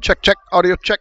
Check, check, audio check.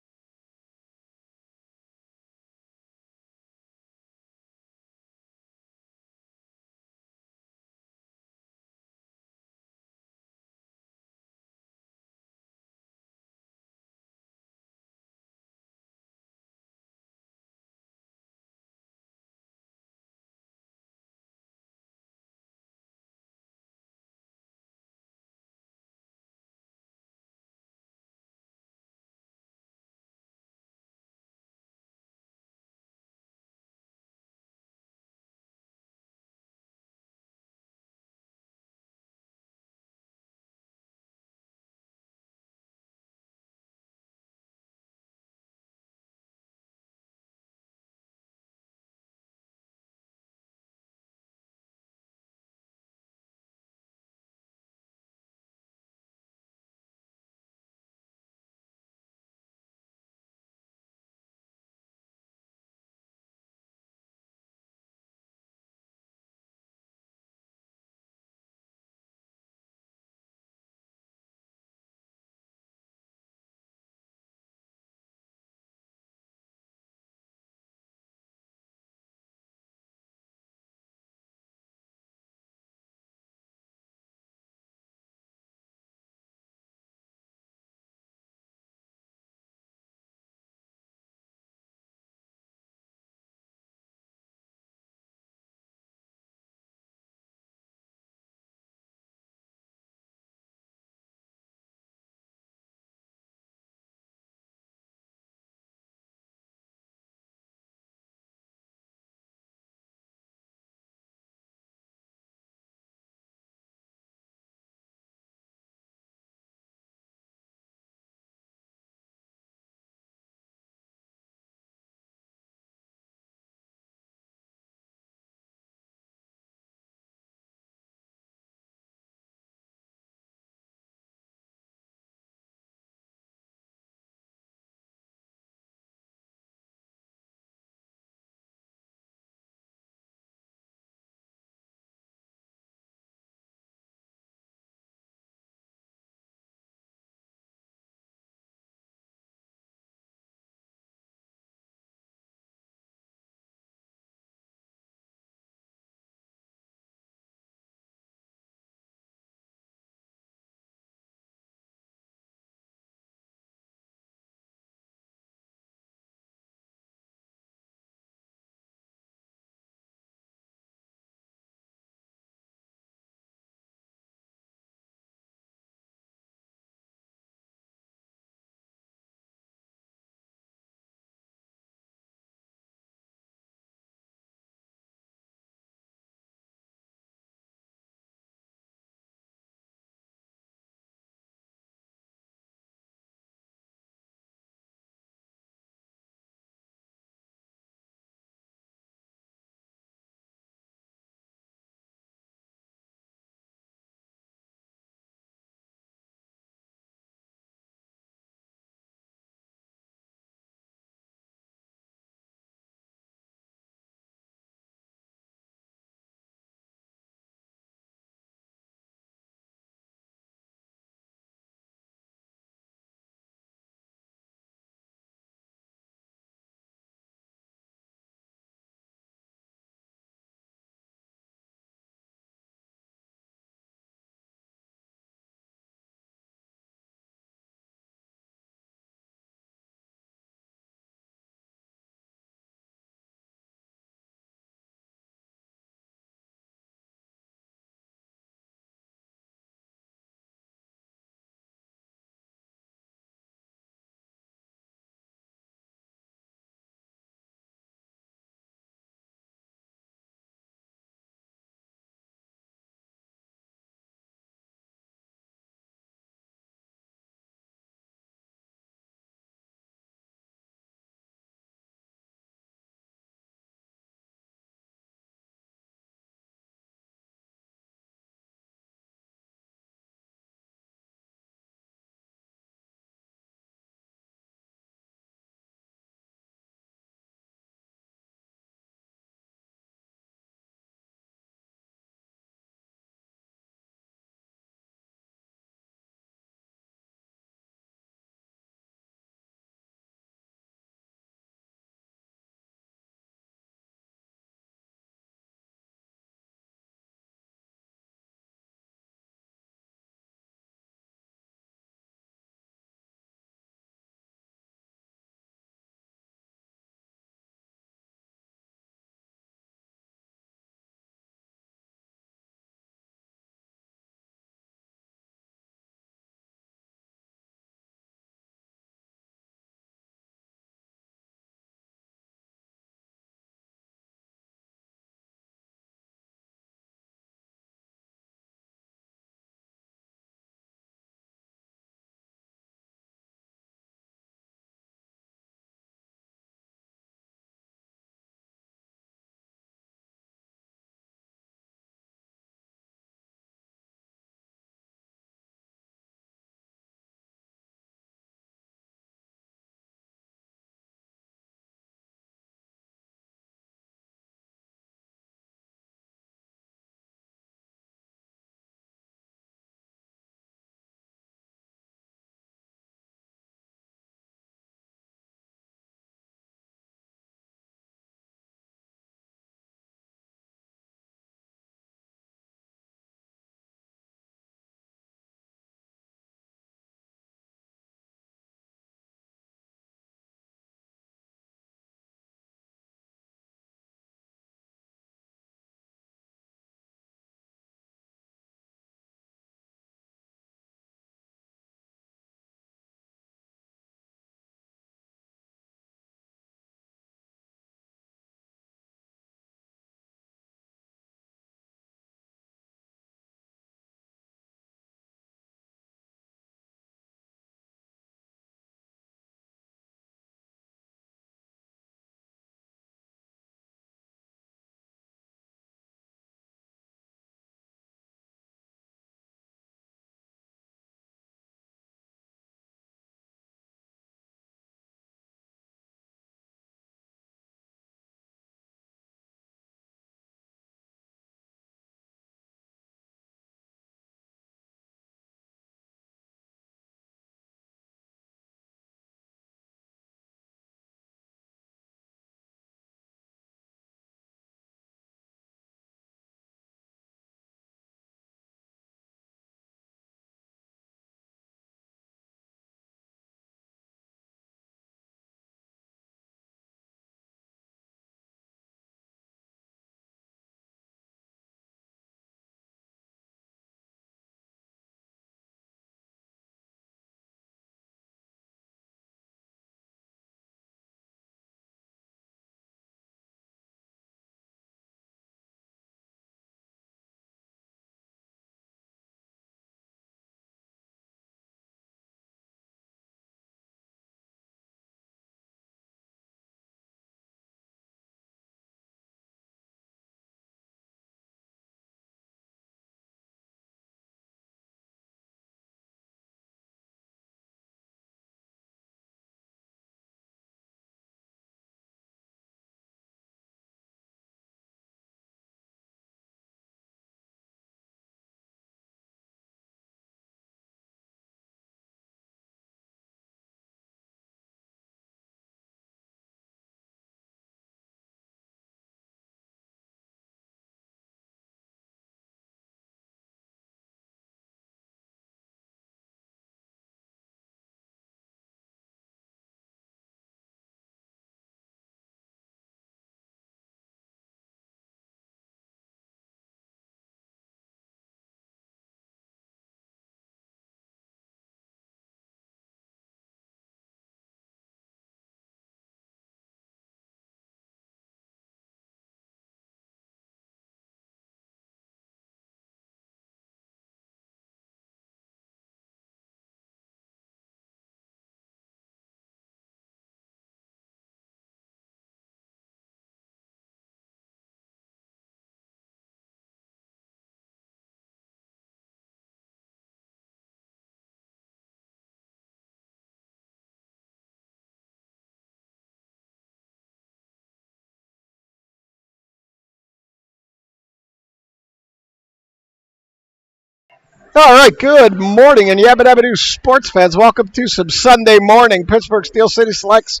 All right, good morning, and Yabba Dabba Doo sports fans. Welcome to some Sunday morning Pittsburgh Steel City Selects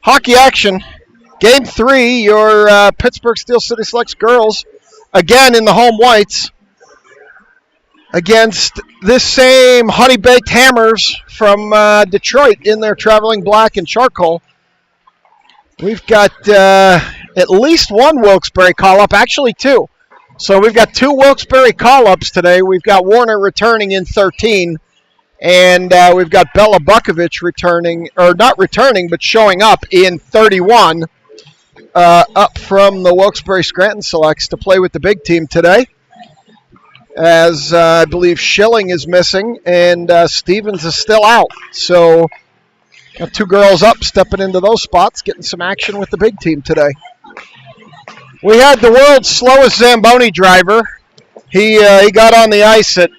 hockey action. Game 3, your Pittsburgh Steel City Selects girls, again in the home whites, against this same Honeybaked Hammers from Detroit in their traveling black and charcoal. We've got at least one Wilkes-Barre call-up, actually two. So we've got two Wilkes-Barre call-ups today. We've got Warner returning in 13, and we've got Bella Bukovich returning, or not returning, but showing up in 31, up from the Wilkes-Barre Scranton Selects to play with the big team today, as I believe Schilling is missing, and Stevens is still out. So got two girls up, stepping into those spots, getting some action with the big team today. We had the world's slowest Zamboni driver. He got on the ice at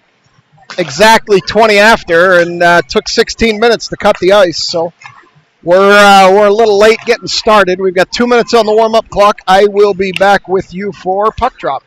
exactly 20 after and took 16 minutes to cut the ice. So we're a little late getting started. We've got 2 minutes on the warm-up clock. I will be back with you for puck drop.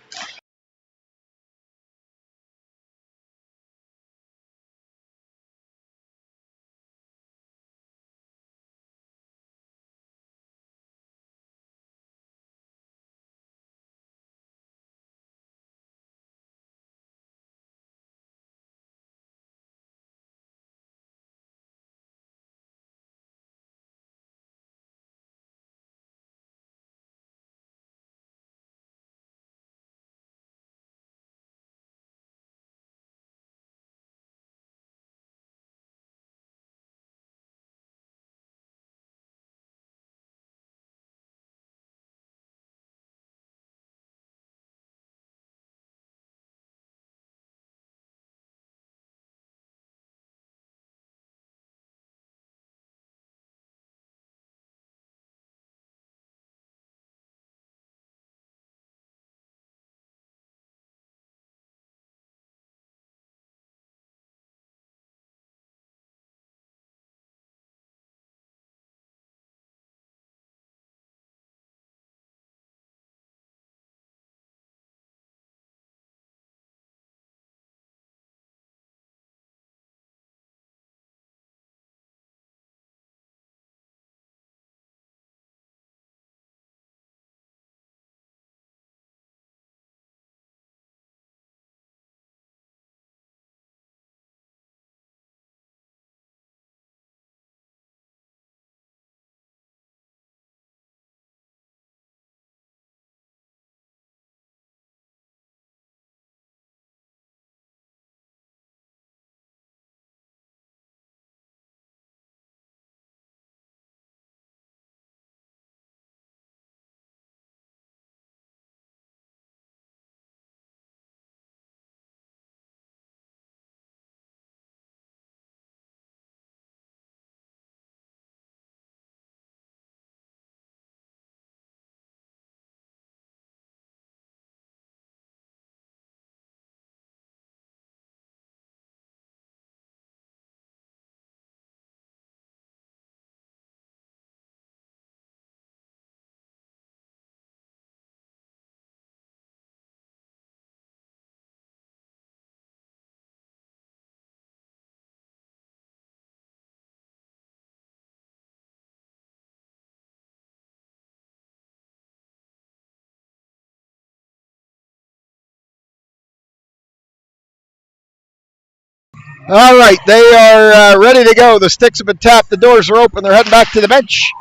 All right, they are ready to go. The sticks have been tapped. The doors are open. They're heading back to the bench.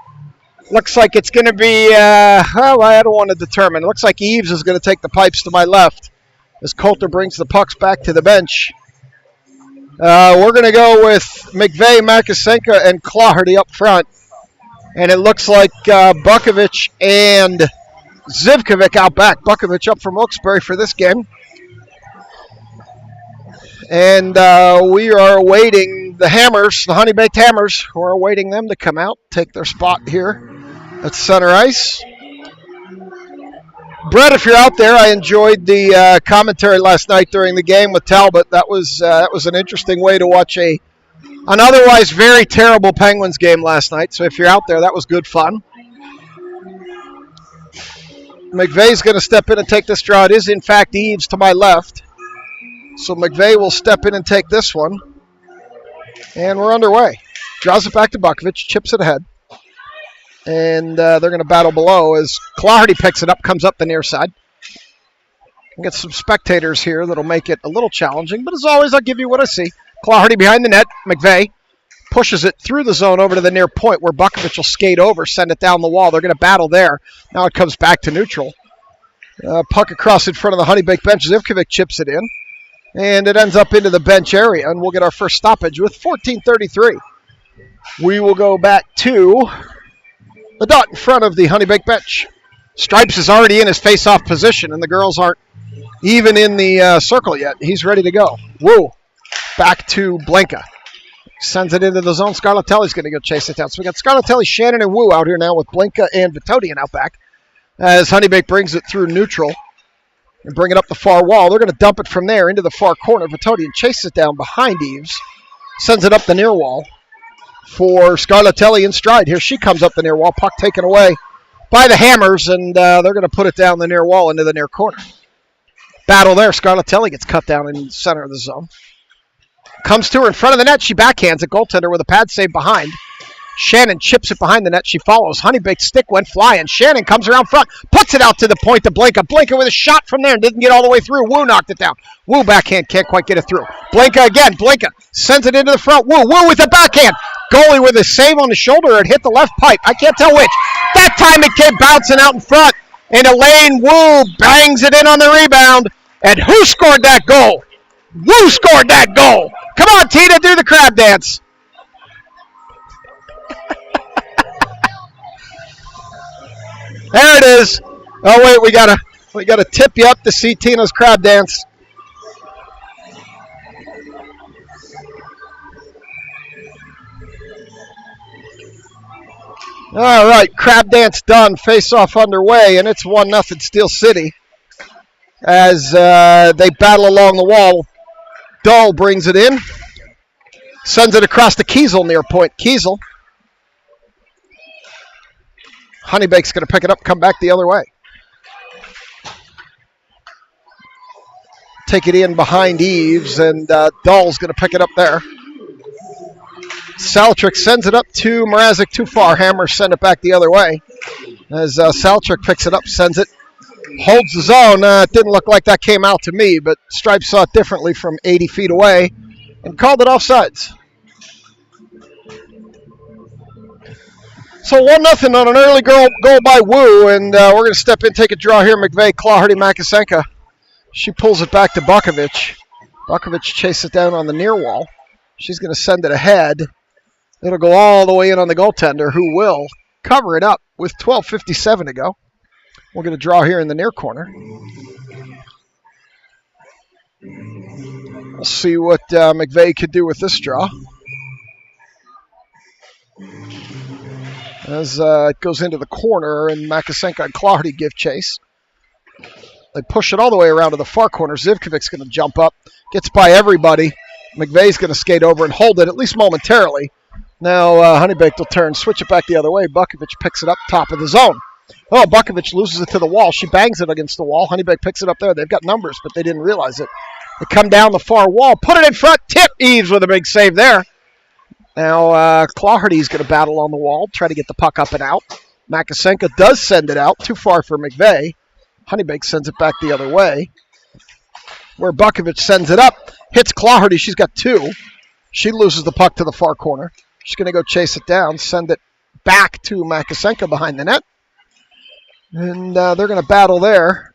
Looks like it's going to be, well, I don't want to determine. It looks like Eves is going to take the pipes to my left as Coulter brings the pucks back to the bench. We're going to go with McVeigh, Markasenka, and Clardy up front. And it looks like Bukovich and Zivkovic out back. Bukovich up from Wilkes-Barre for this game. And we are awaiting the Hammers, the Honeybaked Hammers. We're awaiting them to come out, take their spot here at center ice. Brett, if you're out there, I enjoyed the commentary last night during the game with Talbot. That was an interesting way to watch an otherwise very terrible Penguins game last night. So if you're out there, that was good fun. McVeigh's going to step in and take this draw. It is, in fact, Eves to my left. So McVeigh will step in and take this one. And we're underway. Draws it back to Bukovic, chips it ahead. And they're going to battle below as Clardy picks it up, comes up the near side. We'll get some spectators here that'll make it a little challenging, but as always, I'll give you what I see. Clardy behind the net. McVeigh pushes it through the zone over to the near point where Bukovic will skate over, send it down the wall. They're going to battle there. Now it comes back to neutral. Puck across in front of the Honeybaked bench. Zivkovic chips it in. And it ends up into the bench area, and we'll get our first stoppage with 14:33. We will go back to the dot in front of the Honeybaked bench. Stripes is already in his face-off position, and the girls aren't even in the circle yet. He's ready to go. Woo. Back to Blanca. Sends it into the zone. Scarlatelli's going to go chase it down. So we got Scarlatelli, Shannon, and Wu out here now with Blanca and Vitodian out back. As Honeybaked brings it through neutral and bring it up the far wall. They're going to dump it from there into the far corner. Vitodian chases it down behind Eves. Sends it up the near wall for Scarlatelli in stride. Here she comes up the near wall. Puck taken away by the Hammers, and they're going to put it down the near wall into the near corner. Battle there. Scarlatelli gets cut down in the center of the zone. Comes to her in front of the net. She backhands a goaltender with a pad save behind. Shannon chips it behind the net. She follows. Honeybaked stick went flying. Shannon comes around front, puts it out to the point to Blanca. Blanca with a shot from there and didn't get all the way through. Wu knocked it down. Wu backhand, can't quite get it through. Blanca again. Blanca sends it into the front. Wu with a backhand. Goalie with a save on the shoulder. It hit the left pipe. I can't tell which. That time it came bouncing out in front. And Elaine Wu bangs it in on the rebound. And who scored that goal? Wu scored that goal. Come on, Tina, do the crab dance. There it is. Oh wait, we gotta tip you up to see Tina's crab dance. All right, crab dance done. Face off underway, and it's 1-0 Steel City as they battle along the wall. Dahl brings it in, sends it across to Kiesel near point. Kiesel. Honeybake's going to pick it up, come back the other way. Take it in behind Eves, and Dahl's going to pick it up there. Saltrick sends it up to Mrazek, too far. Hammers send it back the other way. As Saltrick picks it up, sends it, holds the zone. It didn't look like that came out to me, but Stripes saw it differently from 80 feet away and called it offsides. So 1-0 on an early goal by Wu, and we're going to step in, take a draw here. McVeigh, Clardy, Makasenka. She pulls it back to Bukovic. Bukovic chases it down on the near wall. She's going to send it ahead. It'll go all the way in on the goaltender, who will cover it up with 12:57 to go. We're going to draw here in the near corner. We'll see what McVeigh could do with this draw. As it goes into the corner, and Makasenka and Clardy give chase. They push it all the way around to the far corner. Zivkovic's going to jump up, gets by everybody. McVeigh's going to skate over and hold it, at least momentarily. Now Honeybaked will turn, switch it back the other way. Bukovic picks it up top of the zone. Oh, Bukovic loses it to the wall. She bangs it against the wall. Honeybaked picks it up there. They've got numbers, but they didn't realize it. They come down the far wall, put it in front, tip. Eves with a big save there. Now Clardy's going to battle on the wall, try to get the puck up and out. Makasenka does send it out, too far for McVeigh. Honeybaked sends it back the other way, where Bukovic sends it up, hits Clardy. She's got two. She loses the puck to the far corner. She's going to go chase it down, send it back to Makasenka behind the net. And they're going to battle there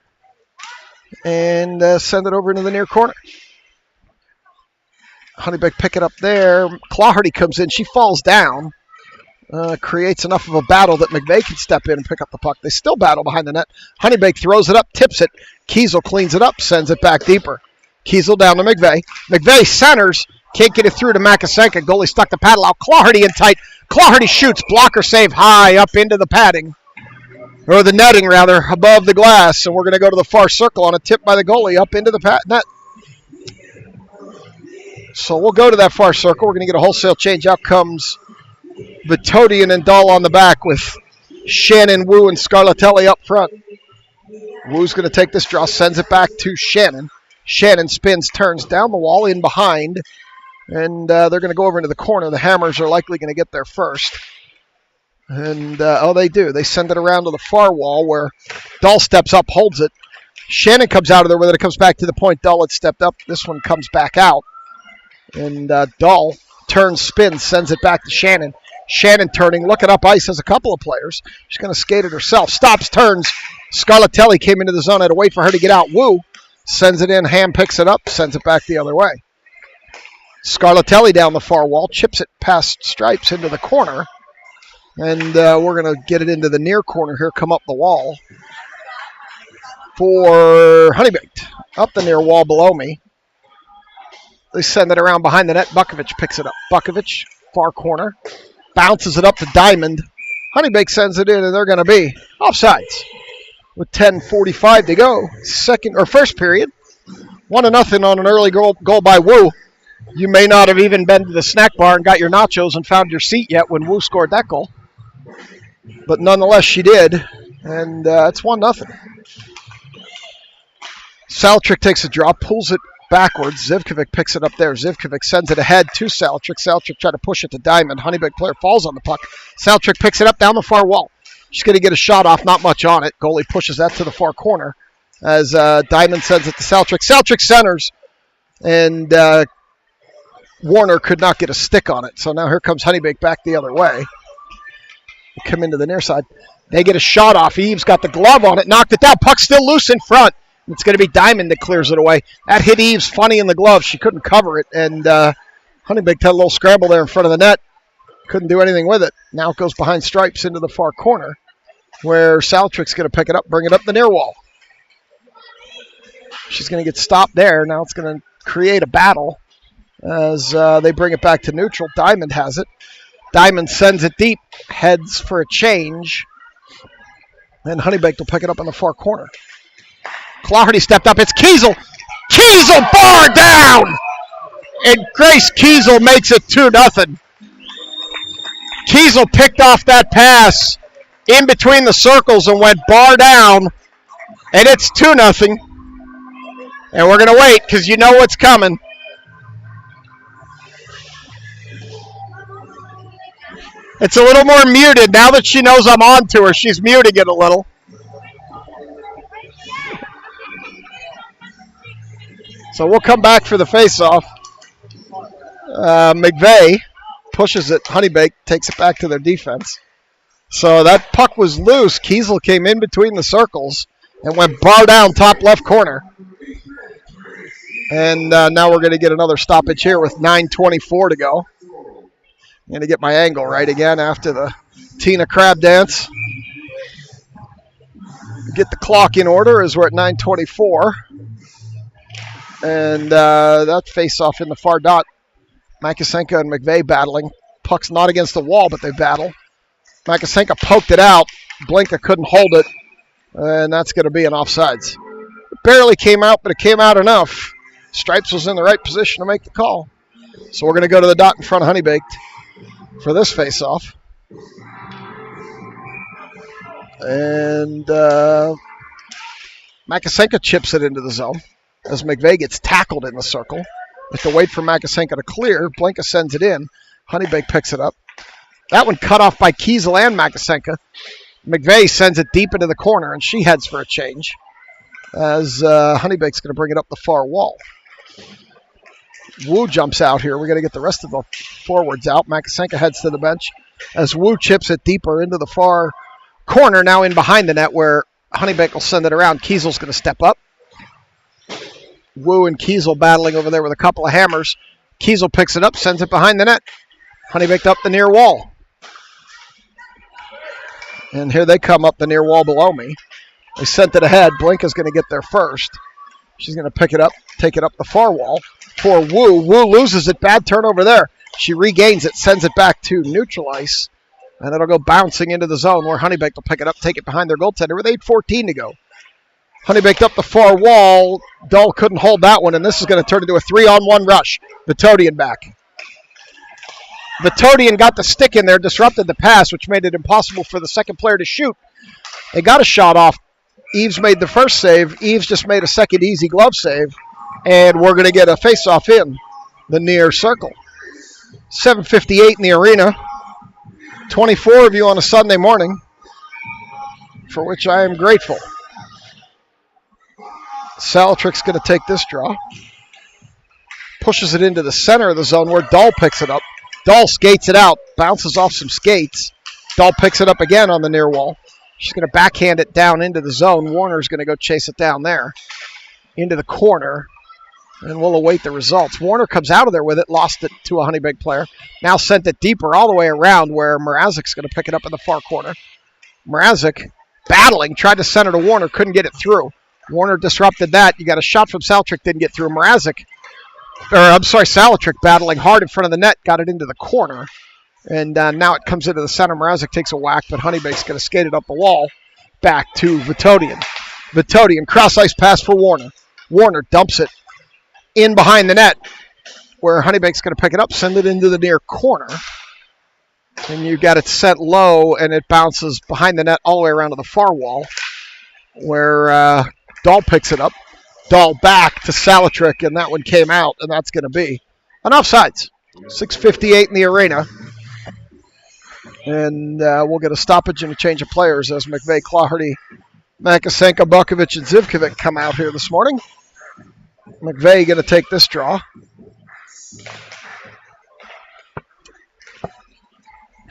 and send it over into the near corner. Honeybaked pick it up there. Clardy comes in. She falls down. Creates enough of a battle that McVeigh can step in and pick up the puck. They still battle behind the net. Honeybaked throws it up, tips it. Kiesel cleans it up, sends it back deeper. Kiesel down to McVeigh. McVeigh centers. Can't get it through to Makasenka. Goalie stuck the paddle out. Clardy in tight. Clardy shoots. Blocker save high up into the padding. Or the netting, rather, above the glass. And we're going to go to the far circle on a tip by the goalie up into the net. So we'll go to that far circle. We're going to get a wholesale change. Out comes Vitodian and Dahl on the back with Shannon, Wu, and Scarlatelli up front. Wu's going to take this draw, sends it back to Shannon. Shannon spins, turns down the wall, in behind. And they're going to go over into the corner. The Hammers are likely going to get there first. And, they do. They send it around to the far wall where Dahl steps up, holds it. Shannon comes out of there with it. It comes back to the point. Dahl had stepped up. This one comes back out. And Dahl turns, spins, sends it back to Shannon. Shannon turning, looking up ice, has a couple of players. She's going to skate it herself. Stops, turns. Scarlatelli came into the zone. Had to wait for her to get out. Wu sends it in. Ham picks it up, sends it back the other way. Scarlatelli down the far wall, chips it past Stripes into the corner. And we're going to get it into the near corner here, come up the wall for Honeybaked. Up the near wall below me. They send it around behind the net. Bukovic picks it up. Bukovic, far corner, bounces it up to Diamond. Honeybaked sends it in, and they're going to be offsides with 10:45 to go. First period. 1-0 on an early goal by Wu. You may not have even been to the snack bar and got your nachos and found your seat yet when Wu scored that goal. But nonetheless, she did, and it's 1-0. Saltrick takes a draw, pulls it backwards. Zivkovic picks it up there. Zivkovic sends it ahead to Saltrick. Saltrick tried to push it to Diamond. Honeybaked player falls on the puck. Saltrick picks it up down the far wall. She's going to get a shot off, not much on it. Goalie pushes that to the far corner as Diamond sends it to Saltrick. Saltrick centers, and Warner could not get a stick on it. So now here comes Honeybaked back the other way. They come into the near side. They get a shot off. Eves got the glove on it, knocked it down. Puck still loose in front. It's going to be Diamond that clears it away. That hit Eves funny in the glove. She couldn't cover it, and Honeybaked had a little scramble there in front of the net. Couldn't do anything with it. Now it goes behind Stripes into the far corner where Saltrick's going to pick it up, bring it up the near wall. She's going to get stopped there. Now it's going to create a battle as they bring it back to neutral. Diamond has it. Diamond sends it deep, heads for a change. Then Honeybaked will pick it up in the far corner. Clarity stepped up. It's Kiesel. Kiesel bar down! And Grace Kiesel makes it 2-0. Kiesel picked off that pass in between the circles and went bar down. And it's 2-0. And we're going to wait because you know what's coming. It's a little more muted. Now that she knows I'm on to her, she's muting it a little. So we'll come back for the face-off. McVeigh pushes it. Honeybaked takes it back to their defense. So that puck was loose. Kiesel came in between the circles and went bar down top left corner. And now we're going to get another stoppage here with 9:24 to go. I'm going to get my angle right again after the Tina Crab dance. Get the clock in order as we're at 9:24. And that face-off in the far dot. Makasenka and McVeigh battling. Puck's not against the wall, but they battle. Makasenka poked it out. Blinka couldn't hold it. And that's going to be an offsides. It barely came out, but it came out enough. Stripes was in the right position to make the call. So we're going to go to the dot in front of Honeybaked for this face-off. And Makasenka chips it into the zone as McVeigh gets tackled in the circle. Have to wait for Makasenka to clear. Blinka sends it in. Honeybaked picks it up. That one cut off by Kiesel and Makasenka. McVeigh sends it deep into the corner, and she heads for a change as Honeybaked's going to bring it up the far wall. Wu jumps out here. We're going to get the rest of the forwards out. Makasenka heads to the bench as Wu chips it deeper into the far corner, now in behind the net where Honeybaked will send it around. Kiesel's going to step up. Wu and Kiesel battling over there with a couple of hammers. Kiesel picks it up, sends it behind the net. Honeybaked up the near wall. And here they come up the near wall below me. They sent it ahead. Blinka's going to get there first. She's going to pick it up, take it up the far wall for Wu. Wu loses it. Bad turnover there. She regains it, sends it back to neutral ice. And it'll go bouncing into the zone where Honeybaked will pick it up, take it behind their goaltender with 8:14 to go. Honeybaked up the far wall. Dahl couldn't hold that one, and this is going to turn into a 3-on-1 rush. Vitodian back. Vitodian got the stick in there, disrupted the pass, which made it impossible for the second player to shoot. They got a shot off. Eves made the first save. Eves just made a second easy glove save. And we're going to get a face-off in the near circle. 7:58 in the arena. 24 of you on a Sunday morning, for which I am grateful. Salatrick's going to take this draw. Pushes it into the center of the zone where Dahl picks it up. Dahl skates it out, bounces off some skates. Dahl picks it up again on the near wall. She's going to backhand it down into the zone. Warner's going to go chase it down there into the corner, and we'll await the results. Warner comes out of there with it, lost it to a Honeybaked player. Now sent it deeper all the way around where Mrazek's going to pick it up in the far corner. Mrazek battling, tried to center to Warner, couldn't get it through. Warner disrupted that. You got a shot from Salatrick, didn't get through. Salatrick battling hard in front of the net, got it into the corner. And now it comes into the center. Mrazek takes a whack, but Honeybaked's going to skate it up the wall back to Vitodian. Vitodian, cross-ice pass for Warner. Warner dumps it in behind the net where Honeybaked's going to pick it up, send it into the near corner. And you got it set low, and it bounces behind the net all the way around to the far wall where Dahl picks it up. Dahl back to Salatrick, and that one came out, and that's going to be an offsides. 6:58 in the arena. And we'll get a stoppage and a change of players as McVeigh, Claherty, Makasenka, Bukovic, and Zivkovic come out here this morning. McVeigh going to take this draw.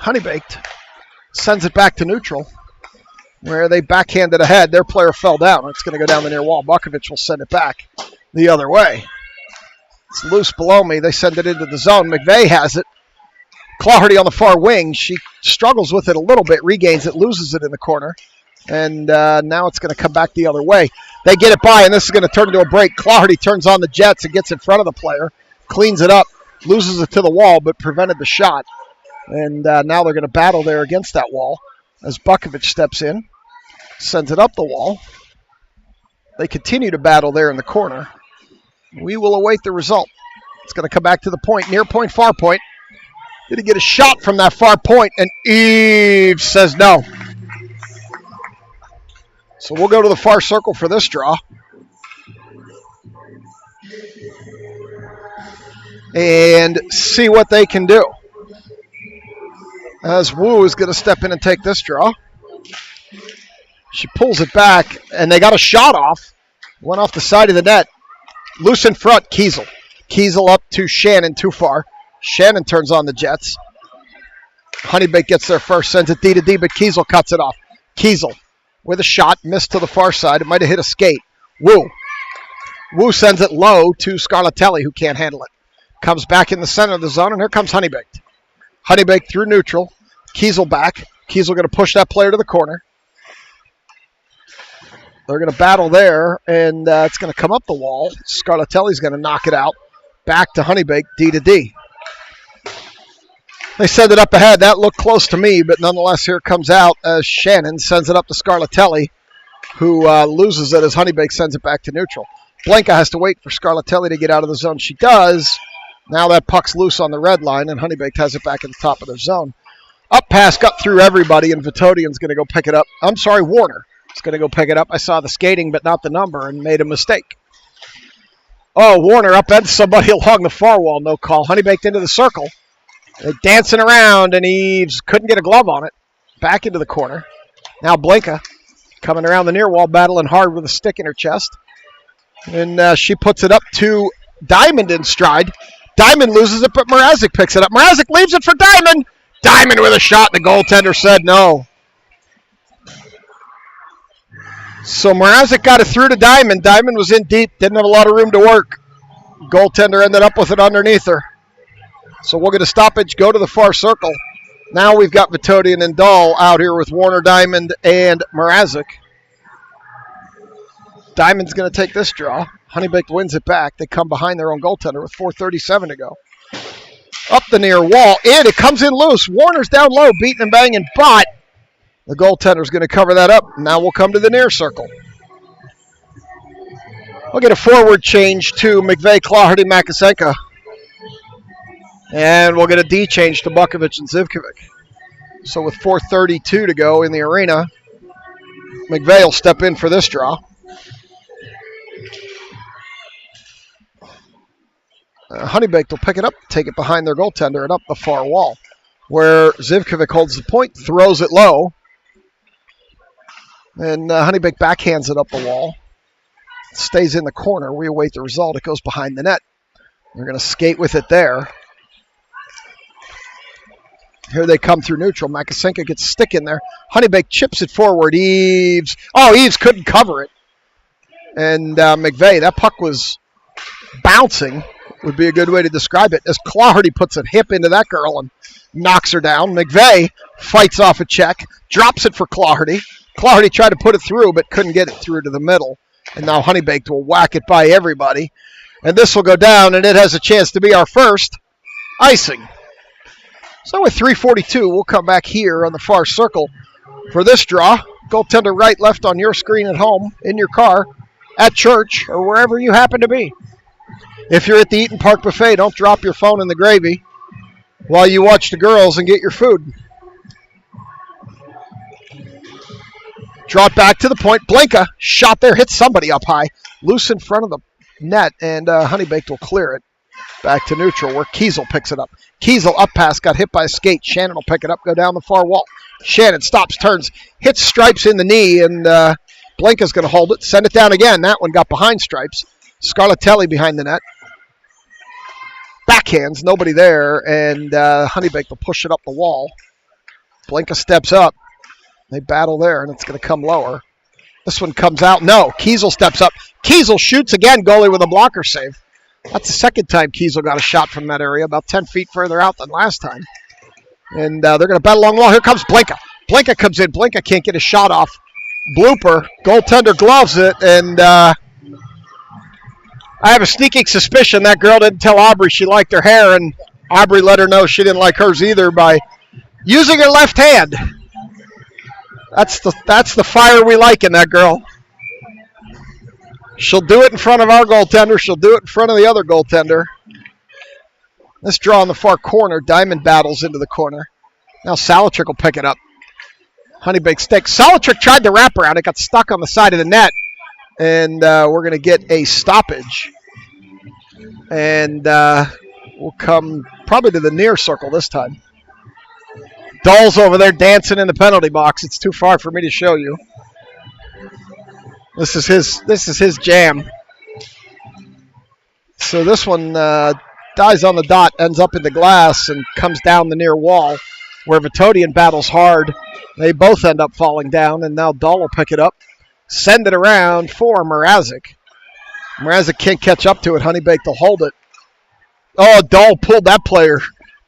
Honeybaked sends it back to neutral where they backhanded ahead. Their player fell down. It's going to go down the near wall. Bukovic will send it back the other way. It's loose below me. They send it into the zone. McVeigh has it. Claherty on the far wing. She struggles with it a little bit, regains it, loses it in the corner. And now it's going to come back the other way. They get it by, and this is going to turn into a break. Claherty turns on the jets and gets in front of the player, cleans it up, loses it to the wall, but prevented the shot. And now they're going to battle there against that wall as Bukovic steps in, sends it up the wall. They continue to battle there in the corner. We will await the result. It's going to come back to the point, near point, far point. Did he get a shot from that far point? And Eves says no. So we'll go to the far circle for this draw. And see what they can do. As Wu is going to step in and take this draw. She pulls it back, and they got a shot off. Went off the side of the net. Loose in front, Kiesel. Kiesel up to Shannon, too far. Shannon turns on the jets. Honeybaked gets there first, sends it D to D, but Kiesel cuts it off. Kiesel with a shot, missed to the far side. It might have hit a skate. Wu sends it low to Scarlatelli, who can't handle it. Comes back in the center of the zone, and here comes Honeybaked. Honeybaked through neutral. Kiesel back. Kiesel going to push that player to the corner. They're going to battle there, and it's going to come up the wall. Scarlatelli's going to knock it out. Back to Honeybaked, D to D. They send it up ahead. That looked close to me, but nonetheless, here it comes out as Shannon sends it up to Scarlatelli, who loses it as Honeybaked sends it back to neutral. Blanca has to wait for Scarlatelli to get out of the zone. She does. Now that puck's loose on the red line, and Honeybaked has it back at the top of their zone. Up pass, got through everybody, and Vitodian's going to go pick it up. Warner is going to go pick it up. I saw the skating, but not the number, and made a mistake. Oh, Warner upends somebody along the far wall. No call. Honeybaked into the circle. They're dancing around, and Eves couldn't get a glove on it. Back into the corner. Now Blanca coming around the near wall, battling hard with a stick in her chest. And she puts it up to Diamond in stride. Diamond loses it, but Mrazek picks it up. Mrazek leaves it for Diamond. Diamond with a shot. The goaltender said no. So Mrazek got it through to Diamond. Diamond was in deep, didn't have a lot of room to work. Goaltender ended up with it underneath her. So we'll get a stoppage, go to the far circle. Now we've got Vitodian and Dahl out here with Warner, Diamond, and Mrazek. Diamond's going to take this draw. Honeybaked wins it back. They come behind their own goaltender with 4:37 to go. Up the near wall, and it comes in loose. Warner's down low, beating and banging, but the goaltender's going to cover that up. Now we'll come to the near circle. We'll get a forward change to McVeigh, Claherty, Makasenka. And we'll get a D change to Bukovic and Zivkovic. So with 4:32 to go in the arena, McVeigh will step in for this draw. Honeybaked will pick it up, take it behind their goaltender and up the far wall, where Zivkovic holds the point, throws it low, and Honeybaked backhands it up the wall. Stays in the corner. We await the result. It goes behind the net. They're going to skate with it there. Here they come through neutral. Makasenka gets a stick in there. Honeybaked chips it forward. Eves. Oh, Eves couldn't cover it. And McVeigh, that puck was bouncing, would be a good way to describe it, as Claherty puts a hip into that girl and knocks her down. McVeigh fights off a check, drops it for Claherty. Claherty tried to put it through, but couldn't get it through to the middle. And now Honeybaked will whack it by everybody. And this will go down, and it has a chance to be our first icing. So with 3:42, we'll come back here on the far circle for this draw. Goaltender right, left on your screen at home, in your car, at church, or wherever you happen to be. If you're at the Eaton Park Buffet, don't drop your phone in the gravy while you watch the girls and get your food. Draw it back to the point. Blanca, shot there, hits somebody up high. Loose in front of the net, and Honeybaked will clear it. Back to neutral, where Kiesel picks it up. Kiesel up pass, got hit by a skate. Shannon will pick it up, go down the far wall. Shannon stops, turns, hits Stripes in the knee, and Blanca's going to hold it. Send it down again. That one got behind Stripes. Scarlatelli behind the net. Backhands, nobody there, and Honeybaked will push it up the wall. Blanca steps up. They battle there, and it's going to come lower. This one comes out. No, Kiesel steps up. Kiesel shoots again, goalie with a blocker save. That's the second time Kiesel got a shot from that area, about 10 feet further out than last time. And they're going to battle along the wall. Here comes Blanca. Blanca comes in. Blanca can't get a shot off. Blooper. Goaltender gloves it, and I have a sneaking suspicion that girl didn't tell Aubrey she liked her hair, and Aubrey let her know she didn't like hers either by using her left hand. That's the fire we like in that girl. She'll do it in front of our goaltender. She'll do it in front of the other goaltender. This draw in the far corner. Diamond battles into the corner. Now Salatrick will pick it up. Honeybaked stick. Salatrick tried to wrap around it. Got stuck on the side of the net. And we're going to get a stoppage. And we'll come probably to the near circle this time. Dahl's over there dancing in the penalty box. It's too far for me to show you. This is his jam. So this one dies on the dot, ends up in the glass, and comes down the near wall, where Vitodian battles hard. They both end up falling down, and now Dahl will pick it up, send it around for Mrazek. Mrazek can't catch up to it. Honeybaked will hold it. Oh, Dahl pulled that player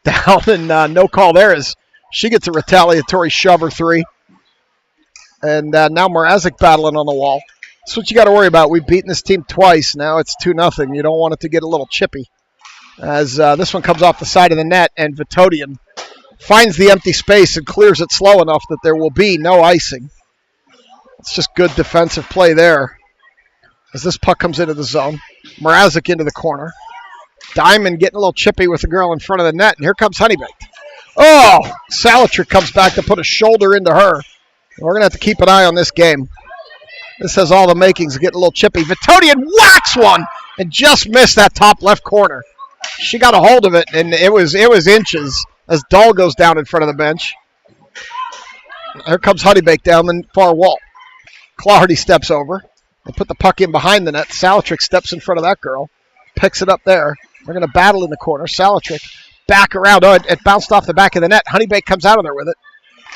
down, and no call there as she gets a retaliatory shove or three. And now Mrazek battling on the wall. That's what you got to worry about. We've beaten this team twice. Now it's 2-0. You don't want it to get a little chippy. As this one comes off the side of the net, and Vitodian finds the empty space and clears it slow enough that there will be no icing. It's just good defensive play there. As this puck comes into the zone, Mrazek into the corner. Diamond getting a little chippy with the girl in front of the net, and here comes Honeybaked. Oh, Salatrick comes back to put a shoulder into her. We're going to have to keep an eye on this game. This has all the makings of getting a little chippy. Vitodian whacks one and just missed that top left corner. She got a hold of it, and it was inches as Dahl goes down in front of the bench. Here comes Honeybaked down the far wall. Claherty steps over. They put the puck in behind the net. Salatrick steps in front of that girl. Picks it up there. They're going to battle in the corner. Salatrick back around. Oh, it bounced off the back of the net. Honeybaked comes out of there with it.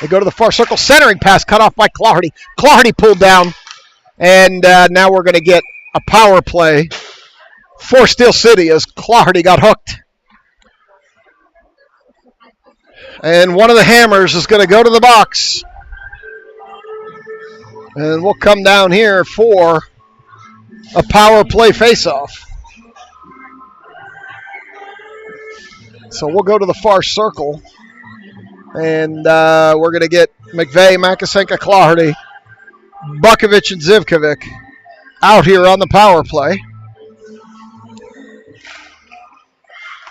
They go to the far circle. Centering pass cut off by Claherty. Claherty pulled down. And now we're going to get a power play for Steel City as Claherty got hooked. And one of the hammers is going to go to the box. And we'll come down here for a power play faceoff. So we'll go to the far circle. And we're going to get McVeigh, Makasenka, Claherty, Bukovic, and Zivkovic out here on the power play,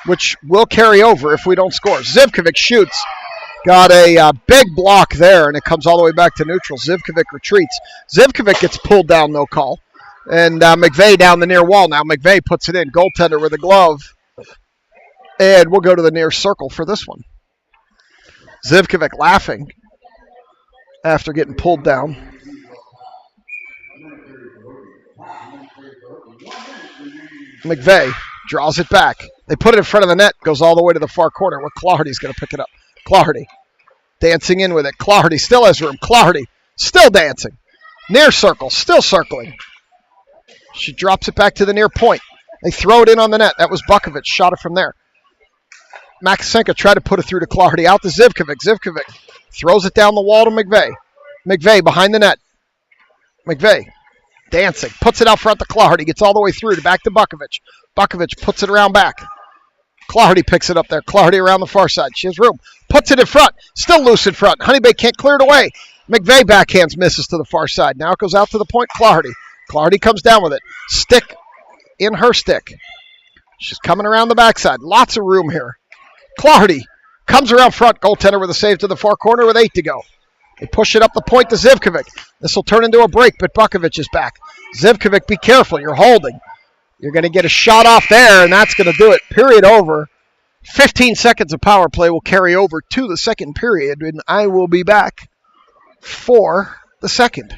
which will carry over if we don't score. Zivkovic shoots. Got a big block there, and it comes all the way back to neutral. Zivkovic retreats. Zivkovic gets pulled down, no call. And McVeigh down the near wall now. McVeigh puts it in. Goaltender with a glove. And we'll go to the near circle for this one. Zivkovic laughing after getting pulled down. McVeigh draws it back. They put it in front of the net, goes all the way to the far corner where Claherty's going to pick it up. Claherty dancing in with it. Claherty still has room. Claherty still dancing. Near circle, still circling. She drops it back to the near point. They throw it in on the net. That was Bukovic. Shot it from there. Makasenka tried to put it through to Claherty. Out to Zivkovic. Zivkovic throws it down the wall to McVeigh. McVeigh behind the net. McVeigh dancing. Puts it out front to Claherty. Gets all the way through to back to Bukovic. Bukovic puts it around back. Claherty picks it up there. Claherty around the far side. She has room. Puts it in front. Still loose in front. Honeybaked can't clear it away. McVeigh backhands, misses to the far side. Now it goes out to the point. Claherty. Claherty comes down with it. Stick in her stick. She's coming around the backside. Lots of room here. Claherty comes around front. Goaltender with a save to the far corner with 8 to go. They push it up the point to Zivkovic. This will turn into a break, but Bukovic is back. Zivkovic, be careful. You're holding. You're going to get a shot off there, and that's going to do it. Period over. 15 seconds of power play will carry over to the second period, and I will be back for the second.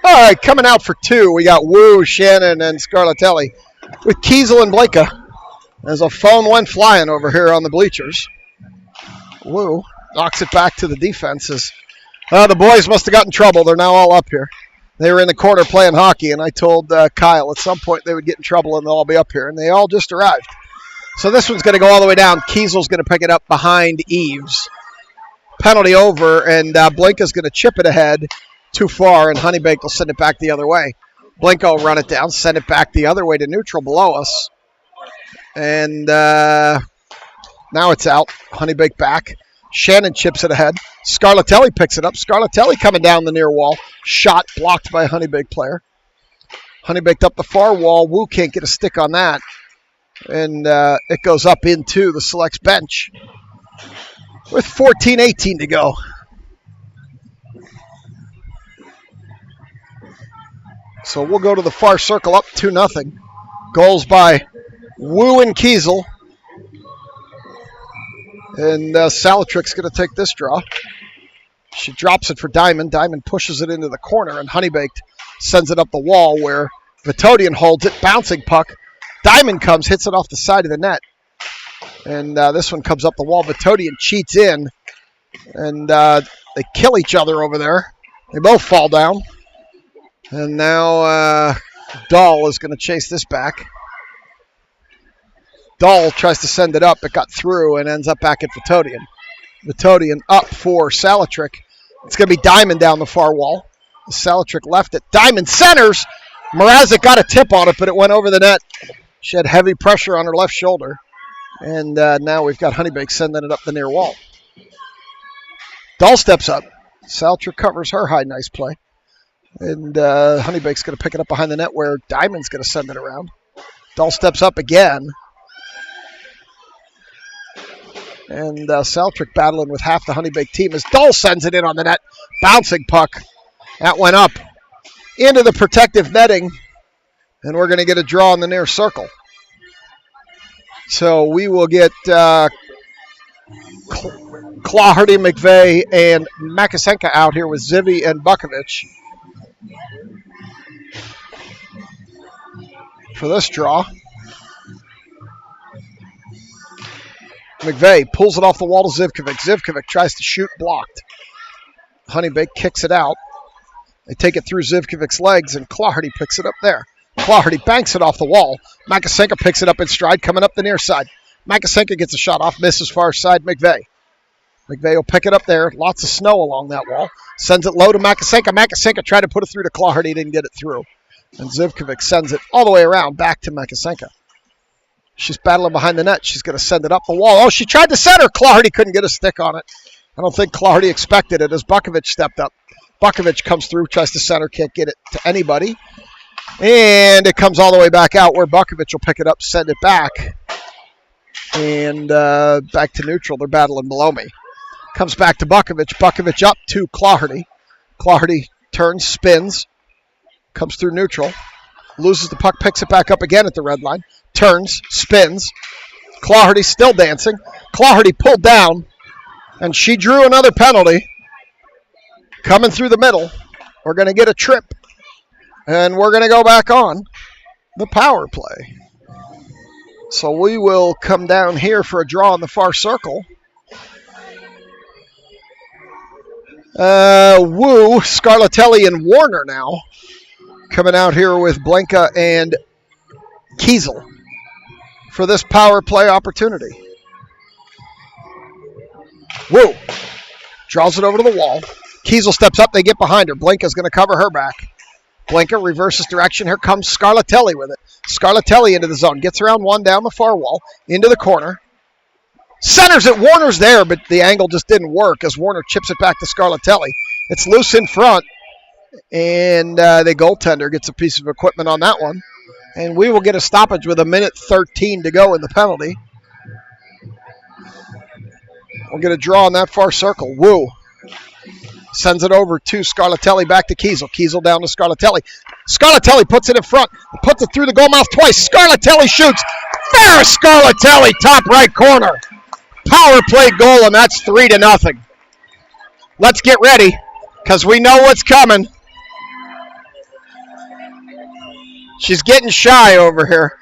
All right, coming out for 2, we got Wu, Shannon, and Scarlatelli with Kiesel and Blanca. As a phone went flying over here on the bleachers. Wu knocks it back to the defenses. The boys must have gotten in trouble. They're now all up here. They were in the corner playing hockey, and I told Kyle at some point they would get in trouble and they'll all be up here, and they all just arrived. So this one's going to go all the way down. Kiesel's going to pick it up behind Eves. Penalty over, and Blanca's going to chip it ahead. Too far, and Honeybaked will send it back the other way. Blanco will run it down, send it back the other way to neutral below us. And now it's out. Honeybaked back. Shannon chips it ahead. Scarlatelli picks it up. Scarlatelli coming down the near wall. Shot blocked by a Honeybaked player. Honeybaked up the far wall. Wu can't get a stick on that. And it goes up into the selects bench with 14:18 to go. So we'll go to the far circle, up 2-0. Goals by Wu and Kiesel. And Salatrik's going to take this draw. She drops it for Diamond. Diamond pushes it into the corner, and Honeybaked sends it up the wall where Vitodian holds it. Bouncing puck. Diamond comes, hits it off the side of the net. And this one comes up the wall. Vitodian cheats in. And they kill each other over there. They both fall down. And now Dahl is going to chase this back. Dahl tries to send it up. It got through and ends up back at Vitodian. Vitodian up for Salatrik. It's going to be Diamond down the far wall. Salatrik left it. Diamond centers. Mrazek got a tip on it, but it went over the net. She had heavy pressure on her left shoulder. And now we've got Honeybaked sending it up the near wall. Dahl steps up. Salter covers her high, nice play. And Honeybaked's going to pick it up behind the net where Diamond's going to send it around. Dahl steps up again. And Saltrick battling with half the Honeybaked team as Dahl sends it in on the net. Bouncing puck. That went up into the protective netting. And we're going to get a draw in the near circle. So we will get Claherty, McVeigh, and Makasenka out here with Zivy and Bukovic for this draw. McVeigh pulls it off the wall to Zivkovic. Zivkovic tries to shoot, blocked. Honeybaked kicks it out. They take it through Zivkovic's legs, and Claherty picks it up there. Claherty banks it off the wall. Makasenka picks it up in stride, coming up the near side. Makasenka gets a shot off, misses far side, McVeigh. McVeigh will pick it up there. Lots of snow along that wall. Sends it low to Makasenka. Makasenka tried to put it through to Claherty, didn't get it through. And Zivkovic sends it all the way around back to Makasenka. She's battling behind the net. She's going to send it up the wall. Oh, she tried to center. Claherty couldn't get a stick on it. I don't think Claherty expected it as Bukovic stepped up. Bukovic comes through, tries to center, can't get it to anybody. And it comes all the way back out where Bukovic will pick it up, send it back. And back to neutral. They're battling below me. Comes back to Bukovic. Bukovic up to Claherty. Claherty turns, spins. Comes through neutral. Loses the puck, picks it back up again at the red line. Turns, spins. Claherty still dancing. Claherty pulled down. And she drew another penalty. Coming through the middle. We're going to get a trip. And we're going to go back on the power play. So we will come down here for a draw in the far circle. Wu, Scarlatelli, and Warner now. Coming out here with Blanca and Kiesel for this power play opportunity. Wu draws it over to the wall. Kiesel steps up. They get behind her. Blanca's going to cover her back. Blanca reverses direction. Here comes Scarlatelli with it. Scarlatelli into the zone. Gets around one down the far wall. Into the corner. Centers it. Warner's there, but the angle just didn't work as Warner chips it back to Scarlatelli. It's loose in front. And the goaltender gets a piece of equipment on that one. And we will get a stoppage with 1:13 to go in the penalty. We'll get a draw on that far circle. Wu sends it over to Scarlatelli, back to Kiesel. Kiesel down to Scarlatelli. Scarlatelli puts it in front. Puts it through the goal mouth twice. Scarlatelli shoots. Ferris Scarlatelli, top right corner. Power play goal, and that's 3-0. Let's get ready, because we know what's coming. She's getting shy over here.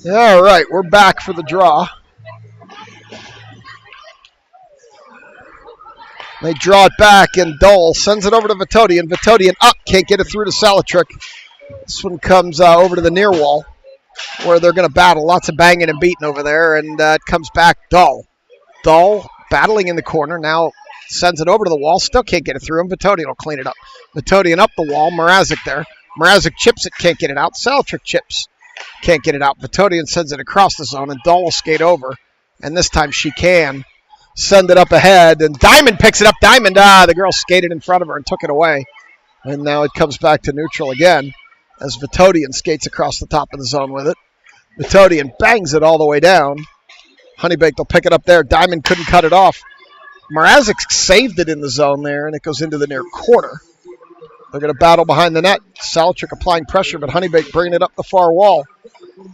All right, we're back for the draw. They draw it back, and Dahl sends it over to Vitodian. Vitodian up, can't get it through to Salatrick. This one comes over to the near wall, where they're going to battle. Lots of banging and beating over there, and it comes back Dahl. Dahl battling in the corner, now sends it over to the wall, still can't get it through him. Vitodian will clean it up. Vitodian up the wall, Mrazek there. Mrazek chips it, can't get it out. Salatrick chips, can't get it out. Vitodian sends it across the zone, and Dahl will skate over, and this time she can send it up ahead, and Diamond picks it up. Diamond, the girl skated in front of her and took it away, and now it comes back to neutral again as Vitodian skates across the top of the zone with it. Vitodian bangs it all the way down. Honeybaked will pick it up there. Diamond couldn't cut it off. Mrazek saved it in the zone there, and it goes into the near corner. They're going to battle behind the net. Salatrick applying pressure, but Honeybaked bringing it up the far wall.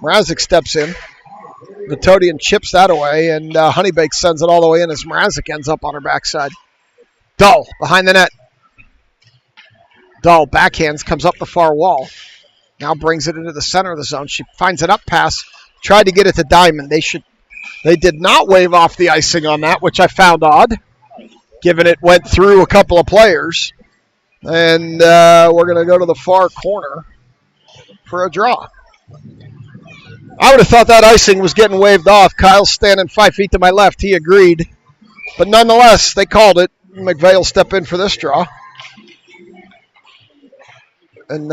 Mrazek steps in. Vitodian chips that away, and Honeybaked sends it all the way in as Mrazek ends up on her backside. Dahl behind the net. Dahl backhands, comes up the far wall. Now brings it into the center of the zone. She finds an up pass, tried to get it to Diamond. They did not wave off the icing on that, which I found odd, given it went through a couple of players. And we're going to go to the far corner for a draw. I would have thought that icing was getting waved off. Kyle's standing 5 feet to my left. He agreed. But nonetheless, they called it. McVeigh will step in for this draw. And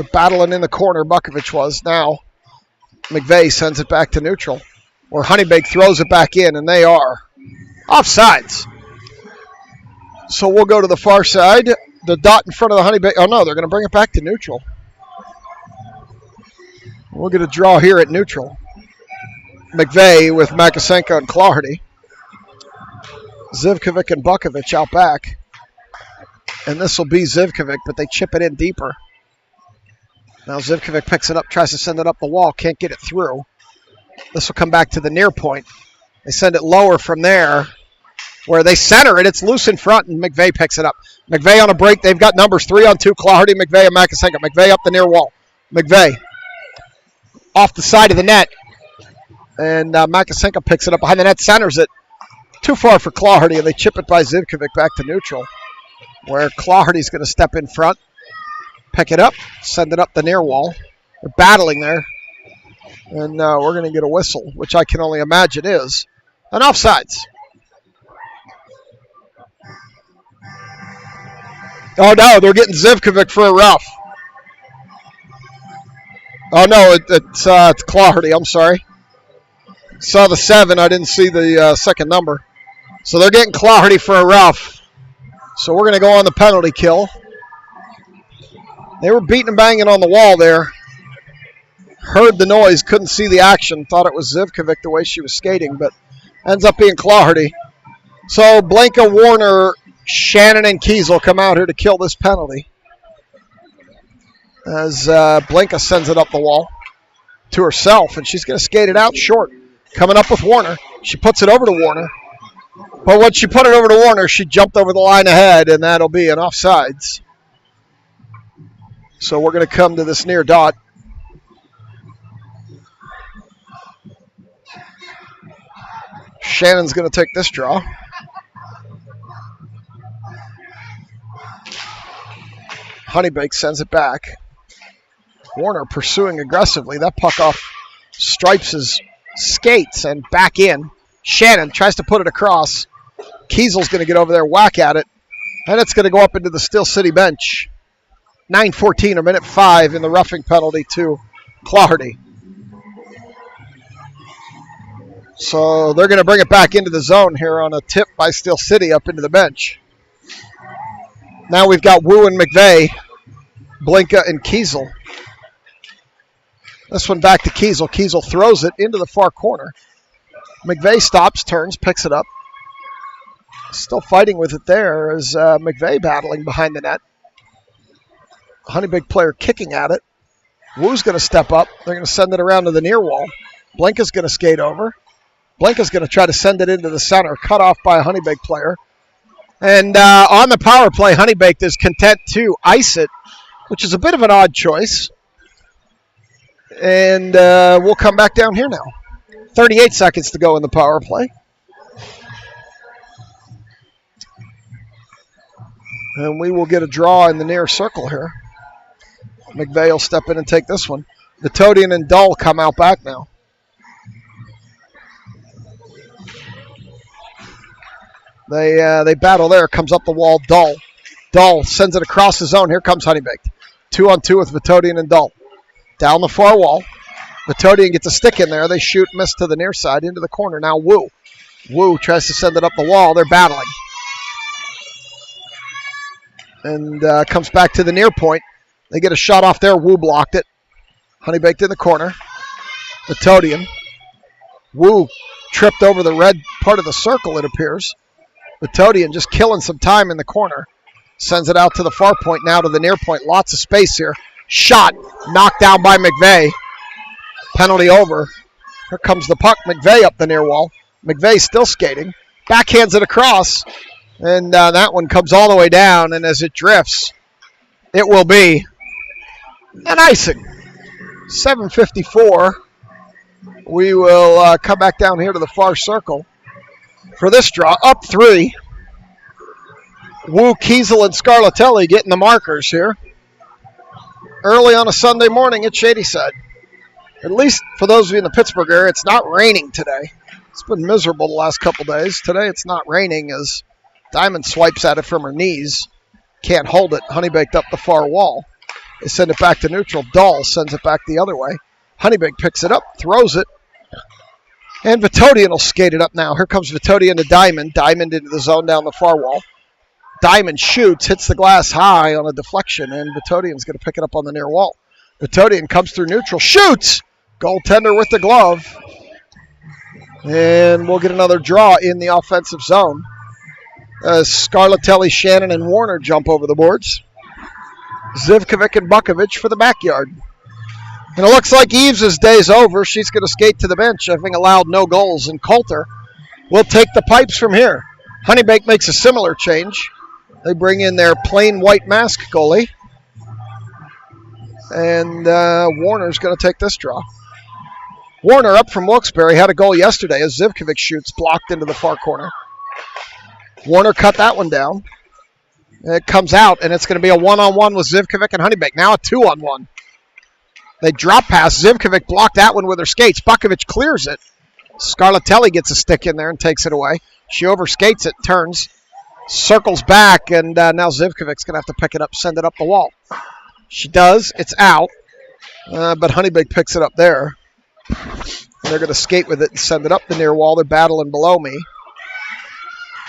They're battling in the corner, Bukovic was. Now McVeigh sends it back to neutral, or Honeybaked throws it back in, and they are offsides. So we'll go to the far side. The dot in front of the Honeybaked. Oh, no, they're going to bring it back to neutral. We'll get a draw here at neutral. McVeigh with Makasenko and Clardy. Zivkovic and Bukovic out back. And this will be Zivkovic, but they chip it in deeper. Now Zivkovic picks it up, tries to send it up the wall, can't get it through. This will come back to the near point. They send it lower from there, where they center it. It's loose in front, and McVeigh picks it up. McVeigh on a break. They've got numbers 3-on-2. Clardy, McVeigh, and Makasenko. McVeigh up the near wall. McVeigh off the side of the net. And Makasenko picks it up behind the net, centers it. Too far for Clardy, and they chip it by Zivkovic back to neutral, where Clardy's going to step in front, pick it up, send it up the near wall. They're battling there. And we're going to get a whistle, which I can only imagine is an offsides. Oh, no, they're getting Zivkovic for a rough. Oh, no, it's Clardy. I'm sorry. Saw the 7. I didn't see the second number. So they're getting Clardy for a rough. So we're going to go on the penalty kill. They were beating and banging on the wall there. Heard the noise, couldn't see the action. Thought it was Zivkovic the way she was skating, but ends up being Clardy. So Blanca, Warner, Shannon, and Kiesel come out here to kill this penalty. As Blanca sends it up the wall to herself, and she's going to skate it out short. Coming up with Warner. She puts it over to Warner. But when she put it over to Warner, she jumped over the line ahead, and that'll be an offsides. So we're going to come to this near dot. Shannon's going to take this draw. Honeybaked sends it back. Warner pursuing aggressively. That puck off Stripes' skates and back in. Shannon tries to put it across. Kiesel's going to get over there, whack at it. And it's going to go up into the Steel City bench. 9:14 or minute 5 in the roughing penalty to Clardy. So they're going to bring it back into the zone here on a tip by Steel City up into the bench. Now we've got Wu and McVeigh, Blinka and Kiesel. This one back to Kiesel. Kiesel throws it into the far corner. McVeigh stops, turns, picks it up. Still fighting with it there is McVeigh battling behind the net. Honeybaked player kicking at it. Wu's going to step up. They're going to send it around to the near wall. Blinka's going to skate over. Blinka's going to try to send it into the center. Cut off by a Honeybaked player. And on the power play, Honeybaked is content to ice it, which is a bit of an odd choice. And we'll come back down here now. 38 seconds to go in the power play. And we will get a draw in the near circle here. McVeigh will step in and take this one. Vitodian and Dull come out back now. They battle there. Comes up the wall. Dull. Dull sends it across the zone. Here comes Honeybaked. 2-on-2 with Vitodian and Dull. Down the far wall. Vitodian gets a stick in there. They shoot, miss to the near side, into the corner. Now Wu. Wu tries to send it up the wall. They're battling. And comes back to the near point. They get a shot off there. Wu blocked it. Honeybaked in the corner. Vitodian. Wu tripped over the red part of the circle, it appears. Vitodian just killing some time in the corner. Sends it out to the far point, now to the near point. Lots of space here. Shot. Knocked down by McVeigh. Penalty over. Here comes the puck. McVeigh up the near wall. McVeigh still skating. Backhands it across. And that one comes all the way down. And as it drifts, it will be an icing. 7:54. We will come back down here to the far circle for this draw. Up 3. Wu, Kiesel, and Scarlatelli getting the markers here. Early on a Sunday morning at Shadyside. At least for those of you in the Pittsburgh area, it's not raining today. It's been miserable the last couple days. Today it's not raining as Diamond swipes at it from her knees. Can't hold it. Honeybaked up the far wall. They send it back to neutral. Dahl sends it back the other way. Honeybaked picks it up, throws it. And Vitodian will skate it up now. Here comes Vitodian to Diamond. Diamond into the zone down the far wall. Diamond shoots, hits the glass high on a deflection, and Vitodian's going to pick it up on the near wall. Vitodian comes through neutral, shoots! Goaltender with the glove. And we'll get another draw in the offensive zone. Scarlatelli, Shannon, and Warner jump over the boards. Zivkovic and Bukovic for the backyard. And it looks like Eves' day's over. She's going to skate to the bench, having allowed no goals. And Coulter will take the pipes from here. Honeybaked makes a similar change. They bring in their plain white mask goalie. And Warner's going to take this draw. Warner up from Wilkes-Barre had a goal yesterday as Zivkovic shoots, blocked into the far corner. Warner cut that one down. It comes out, and it's going to be a one-on-one with Zivkovic and Honeybaked. Now a two-on-one. They drop pass. Zivkovic blocked that one with her skates. Bukovic clears it. Scarlatelli gets a stick in there and takes it away. She overskates it, turns, circles back, and now Zivkovic's going to have to pick it up, send it up the wall. She does. It's out, but Honeybaked picks it up there. They're going to skate with it and send it up the near wall. They're battling below me.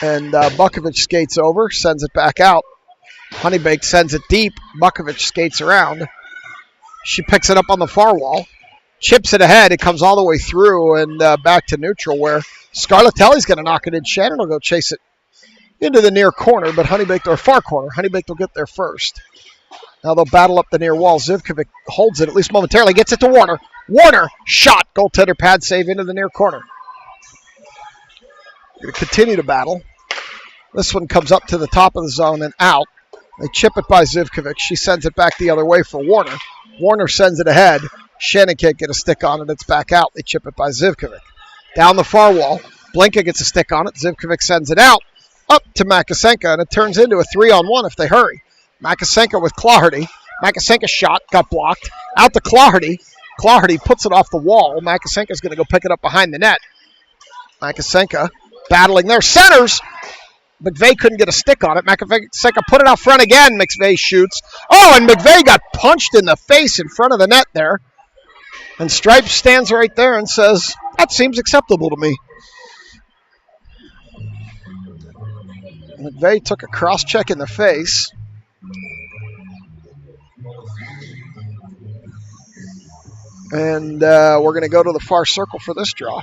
And Bukovic skates over, sends it back out. Honeybaked sends it deep. Bukovic skates around. She picks it up on the far wall, chips it ahead. It comes all the way through and back to neutral where Scarlatelli's going to knock it in. Shannon will go chase it into the near corner, but Honeybaked, or far corner, Honeybaked will get there first. Now they'll battle up the near wall. Zivkovic holds it, at least momentarily, gets it to Warner. Warner, shot, goaltender pad save into the near corner. Going to continue to battle. This one comes up to the top of the zone and out. They chip it by Zivkovic. She sends it back the other way for Warner. Warner sends it ahead. Shannon can't get a stick on it. It's back out. They chip it by Zivkovic. Down the far wall. Blinka gets a stick on it. Zivkovic sends it out. Up to Makasenka, and it turns into a 3-on-1 if they hurry. Makasenka with Claherty. Makasenka's shot got blocked. Out to Claherty. Claherty puts it off the wall. Makasenka's going to go pick it up behind the net. Makasenka battling there. Centers! McVeigh couldn't get a stick on it. Makasenka put it out front again. McVeigh shoots. Oh, and McVeigh got punched in the face in front of the net there. And Stripes stands right there and says, that seems acceptable to me. McVeigh took a cross-check in the face. And we're going to go to the far circle for this draw.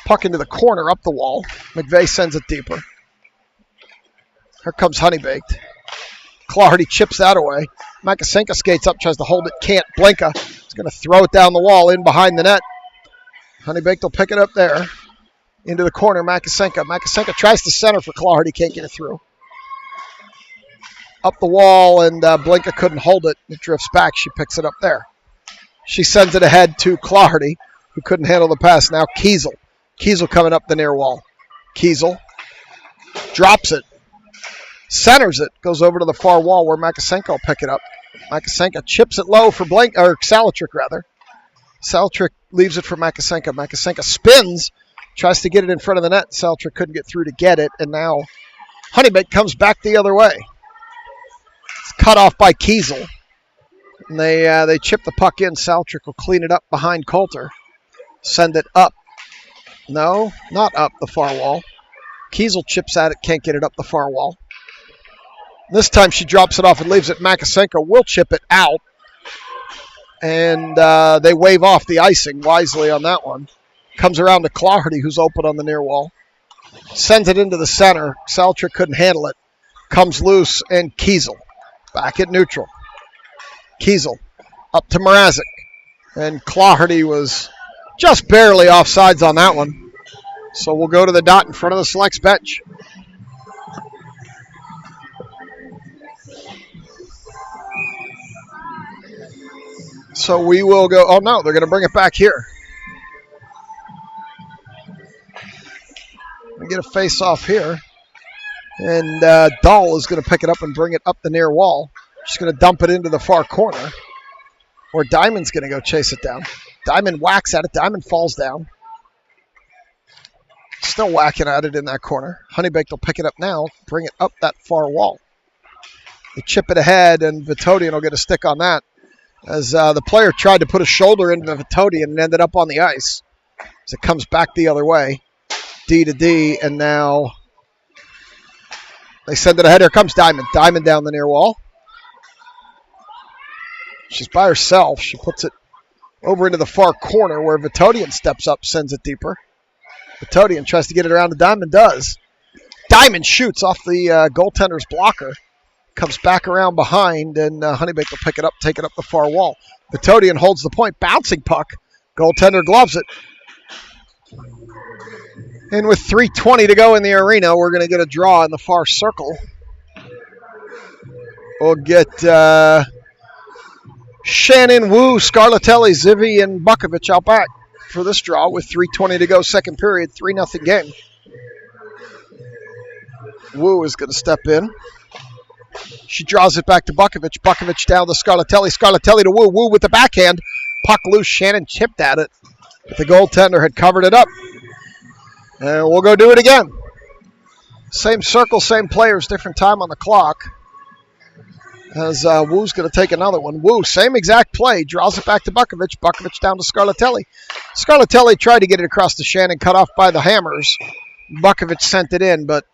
Puck into the corner, up the wall. McVeigh sends it deeper. Here comes Honeybaked. Claherty chips that away. Makasenka skates up, tries to hold it, can't. Blinka is going to throw it down the wall, in behind the net. Honeybaked will pick it up there. Into the corner, Makasenka. Makasenka tries to center for Claherty, can't get it through. Up the wall, and Blinka couldn't hold it. It drifts back. She picks it up there. She sends it ahead to Claherty, who couldn't handle the pass. Now Kiesel. Kiesel coming up the near wall. Kiesel drops it. Centers it. Goes over to the far wall where Makasenka will pick it up. Makasenka chips it low for Salatrick, rather. Salatrick leaves it for Makasenka. Makasenka spins. Tries to get it in front of the net. Salatrick couldn't get through to get it. And now Honeybaked comes back the other way. It's cut off by Kiesel. And they chip the puck in. Salatrick will clean it up behind Coulter. Send it up. No, not up the far wall. Kiesel chips at it, can't get it up the far wall. This time she drops it off and leaves it. Makasenka will chip it out. And they wave off the icing wisely on that one. Comes around to Claherty, who's open on the near wall. Sends it into the center. Salatrick couldn't handle it. Comes loose, and Kiesel back at neutral. Kiesel up to Mrazek. And Claherty was just barely offsides on that one. So we'll go to the dot in front of the selects bench. So we will go, oh no, they're going to bring it back here. We get a face off here. And Dahl is going to pick it up and bring it up the near wall. She's going to dump it into the far corner. Or Diamond's going to go chase it down. Diamond whacks at it. Diamond falls down. Still whacking at it in that corner. Honeybaked will pick it up now, bring it up that far wall. They chip it ahead, and Vitodian will get a stick on that. As the player tried to put a shoulder into Vitodian and ended up on the ice. As it comes back the other way. D to D, and now they send it ahead. Here comes Diamond. Diamond down the near wall. She's by herself. She puts it over into the far corner where Vitodian steps up, sends it deeper. Vitodian tries to get it around to Diamond, does. Diamond shoots off the goaltender's blocker. Comes back around behind, and Honeybaked will pick it up, take it up the far wall. Vitodian holds the point. Bouncing puck. Goaltender gloves it. And with 3:20 to go in the arena, we're going to get a draw in the far circle. We'll get Shannon, Wu, Scarlatelli, Zivi, and Bukovic out back for this draw with 3:20 to go, second period, 3-0 game. Wu is going to step in. She draws it back to Bukovic. Bukovic down to Scarlatelli. Scarlatelli to Wu. Wu with the backhand. Puck loose. Shannon chipped at it. But the goaltender had covered it up. And we'll go do it again. Same circle, same players, different time on the clock. As Wu's going to take another one. Wu, same exact play. Draws it back to Bukovic. Bukovic down to Scarlatelli. Scarlatelli tried to get it across to Shannon, cut off by the Hammers. Bukovic sent it in, but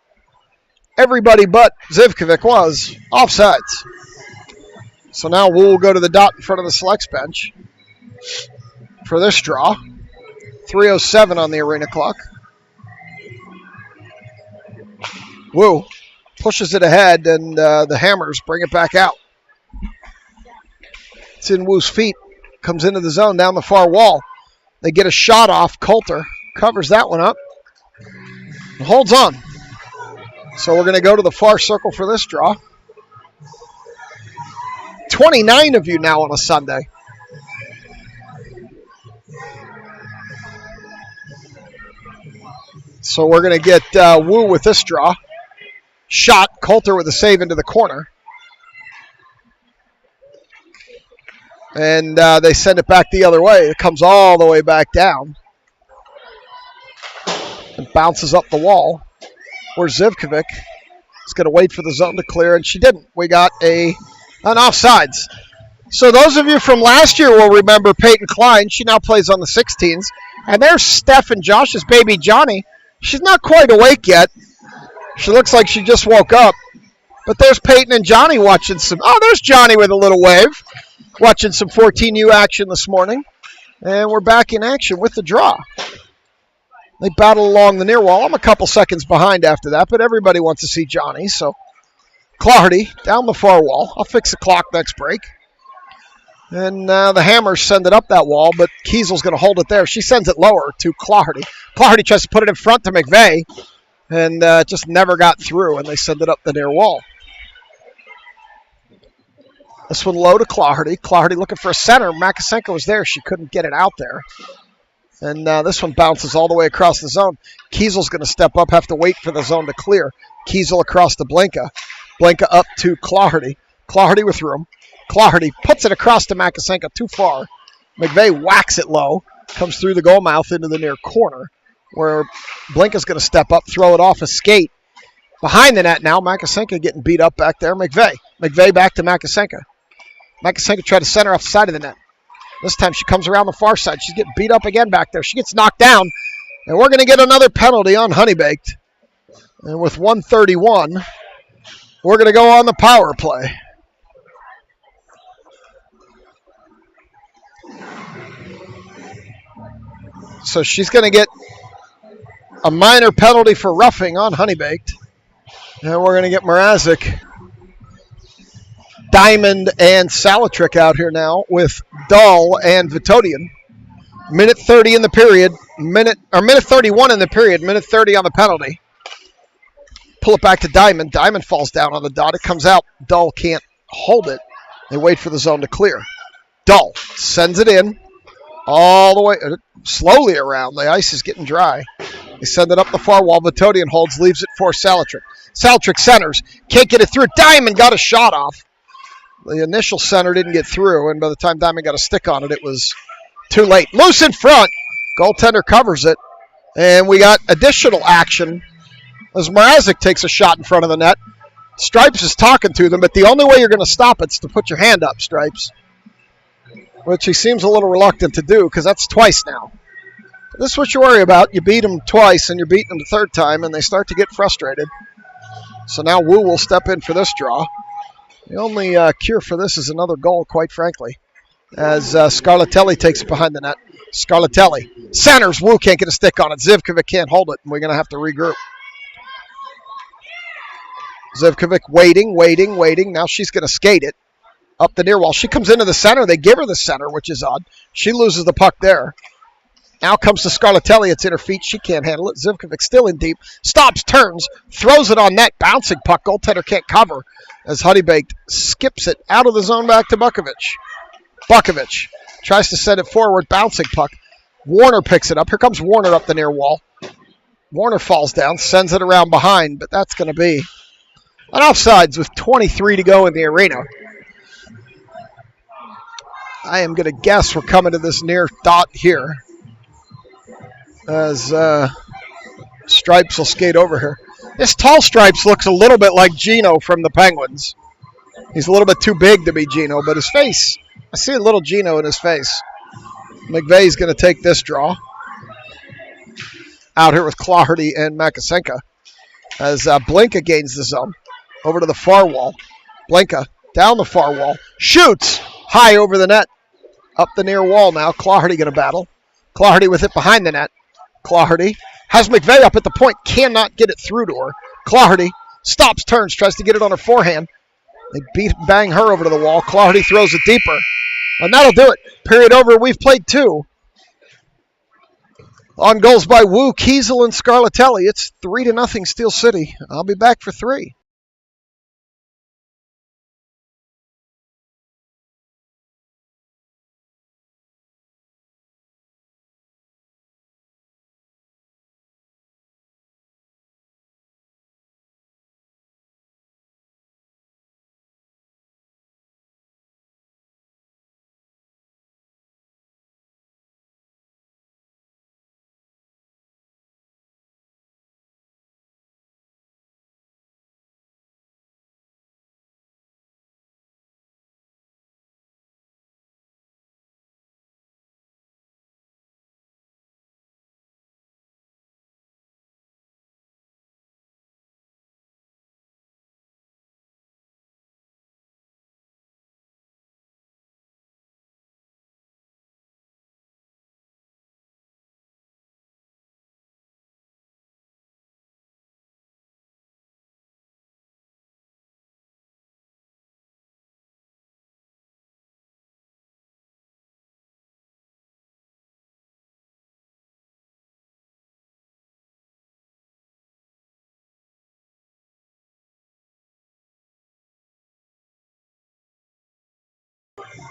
everybody but Zivkovic was offsides. So now Wu will go to the dot in front of the selects bench for this draw. 3:07 on the arena clock. Wu pushes it ahead, and the Hammers bring it back out. It's in Wu's feet. Comes into the zone down the far wall. They get a shot off. Coulter covers that one up and holds on. So we're going to go to the far circle for this draw. 29 of you now on a Sunday. So we're going to get Wu with this draw. Shot. Coulter with a save into the corner. And they send it back the other way. It comes all the way back down. And bounces up the wall. Where Zivkovic is going to wait for the zone to clear, and she didn't. We got an offsides. So those of you from last year will remember Peyton Klein. She now plays on the 16s. And there's Steph and Josh's baby, Johnny. She's not quite awake yet. She looks like she just woke up. But there's Peyton and Johnny watching some. Oh, there's Johnny with a little wave. Watching some 14U action this morning. And we're back in action with the draw. They battle along the near wall. I'm a couple seconds behind after that, but everybody wants to see Johnny. So Clardy down the far wall. I'll fix the clock next break. And the Hammers send it up that wall, but Kiesel's going to hold it there. She sends it lower to Clardy. Clardy tries to put it in front to McVeigh, and just never got through, and they send it up the near wall. This one low to Clardy. Clardy looking for a center. Makasenko was there. She couldn't get it out there. And this one bounces all the way across the zone. Kiesel's going to step up, have to wait for the zone to clear. Kiesel across to Blanca. Blanca up to Clardy. Clardy with room. Clardy puts it across to Makasenko, too far. McVeigh whacks it low. Comes through the goal mouth into the near corner, where Blanca's going to step up, throw it off a skate. Behind the net now, Makasenko getting beat up back there. McVeigh back to Makasenko. Makasenko tried to center off the side of the net. This time she comes around the far side. She's getting beat up again back there. She gets knocked down. And we're going to get another penalty on Honeybaked. And with 1:31, we're going to go on the power play. So she's going to get a minor penalty for roughing on Honeybaked. And we're going to get Mrazek, Diamond, and Salatrick out here now with Dahl and Vitodian. Minute 30 in the period. Minute 31 in the period. Minute 30 on the penalty. Pull it back to Diamond. Diamond falls down on the dot. It comes out. Dahl can't hold it. They wait for the zone to clear. Dahl sends it in all the way, slowly around. The ice is getting dry. They send it up the far wall. Vitodian holds, leaves it for Salatrick. Salatrick centers. Can't get it through. Diamond got a shot off. The initial center didn't get through, and by the time Diamond got a stick on it, it was too late. Loose in front. Goaltender covers it. And we got additional action as Mrazek takes a shot in front of the net. Stripes is talking to them, but the only way you're going to stop it's to put your hand up, Stripes. Which he seems a little reluctant to do because that's twice now. But this is what you worry about. You beat them twice and you're beating them the third time and they start to get frustrated. So now Wu will step in for this draw. The only cure for this is another goal, quite frankly, as Scarlatelli takes it behind the net. Scarlatelli centers. Wu can't get a stick on it. Zivkovic can't hold it, and we're going to have to regroup. Zivkovic waiting. Now she's going to skate it up the near wall. She comes into the center. They give her the center, which is odd. She loses the puck there. Now comes to Scarlatelli. It's in her feet. She can't handle it. Zivkovic still in deep. Stops, turns, throws it on net. Bouncing puck. Goaltender can't cover as Honeybaked skips it out of the zone back to Bukovic. Bukovic tries to send it forward. Bouncing puck. Warner picks it up. Here comes Warner up the near wall. Warner falls down, sends it around behind, but that's going to be an offsides with 23 to go in the arena. I am going to guess we're coming to this near dot here as Stripes will skate over here. This tall Stripes looks a little bit like Gino from the Penguins. He's a little bit too big to be Gino, but his face, I see a little Gino in his face. McVeigh's going to take this draw. Out here with Claherty and Makasenka as Blinka gains the zone. Over to the far wall. Blinka down the far wall. Shoots high over the net. Up the near wall now. Claherty going to battle. Claherty with it behind the net. Claherty has McVeigh up at the point. Cannot get it through to her. Claherty stops, turns, tries to get it on her forehand. They bang her over to the wall. Claherty throws it deeper. And that'll do it. Period over. We've played 2. On goals by Wu, Kiesel, and Scarlatelli. It's 3-0 Steel City. I'll be back for 3.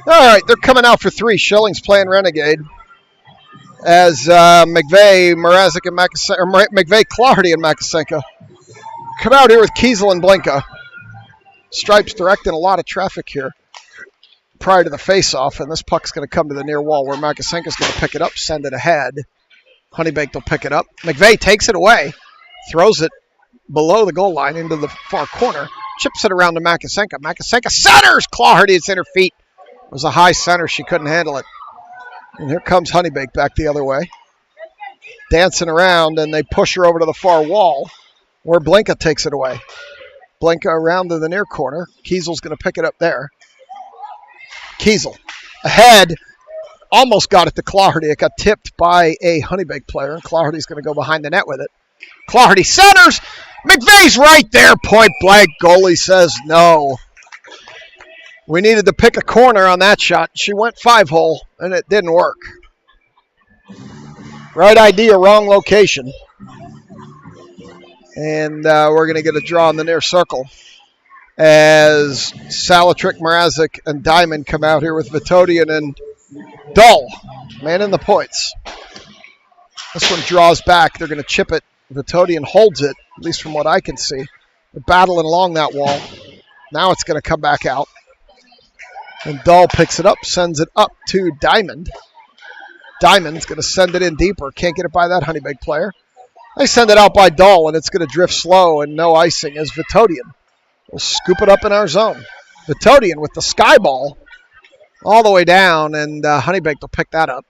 All right, they're coming out for 3. Schilling's playing Renegade as McVeigh, Mrazek, and Makasenka, or McVeigh, Claherty, and Makasenka come out here with Kiesel and Blinka. Stripes directing a lot of traffic here prior to the face-off, and this puck's going to come to the near wall where Makasenka's going to pick it up, send it ahead. Honeybaked will pick it up. McVeigh takes it away, throws it below the goal line into the far corner, chips it around to Makasenka. Makasenka centers! Claherty, it's in her feet. It was a high center. She couldn't handle it. And here comes Honeybaked back the other way. Dancing around, and they push her over to the far wall where Blinka takes it away. Blinka around to the near corner. Kiesel's going to pick it up there. Kiesel ahead. Almost got it to Claherty. It got tipped by a Honeybaked player, and Claherty's going to go behind the net with it. Claherty centers. McVeigh's right there. Point blank. Goalie says no. We needed to pick a corner on that shot. She went 5-hole, and it didn't work. Right idea, wrong location. And we're going to get a draw in the near circle as Salatrick, Mrazek, and Diamond come out here with Vitodian and Dull. Man in the points. This one draws back. They're going to chip it. Vitodian holds it, at least from what I can see. They're battling along that wall. Now it's going to come back out. And Dahl picks it up, sends it up to Diamond. Diamond's going to send it in deeper. Can't get it by that Honeybaked player. They send it out by Dahl, and it's going to drift slow and no icing as Vitodian We'll scoop it up in our zone. Metodian with the sky ball all the way down, and Honeybaked will pick that up.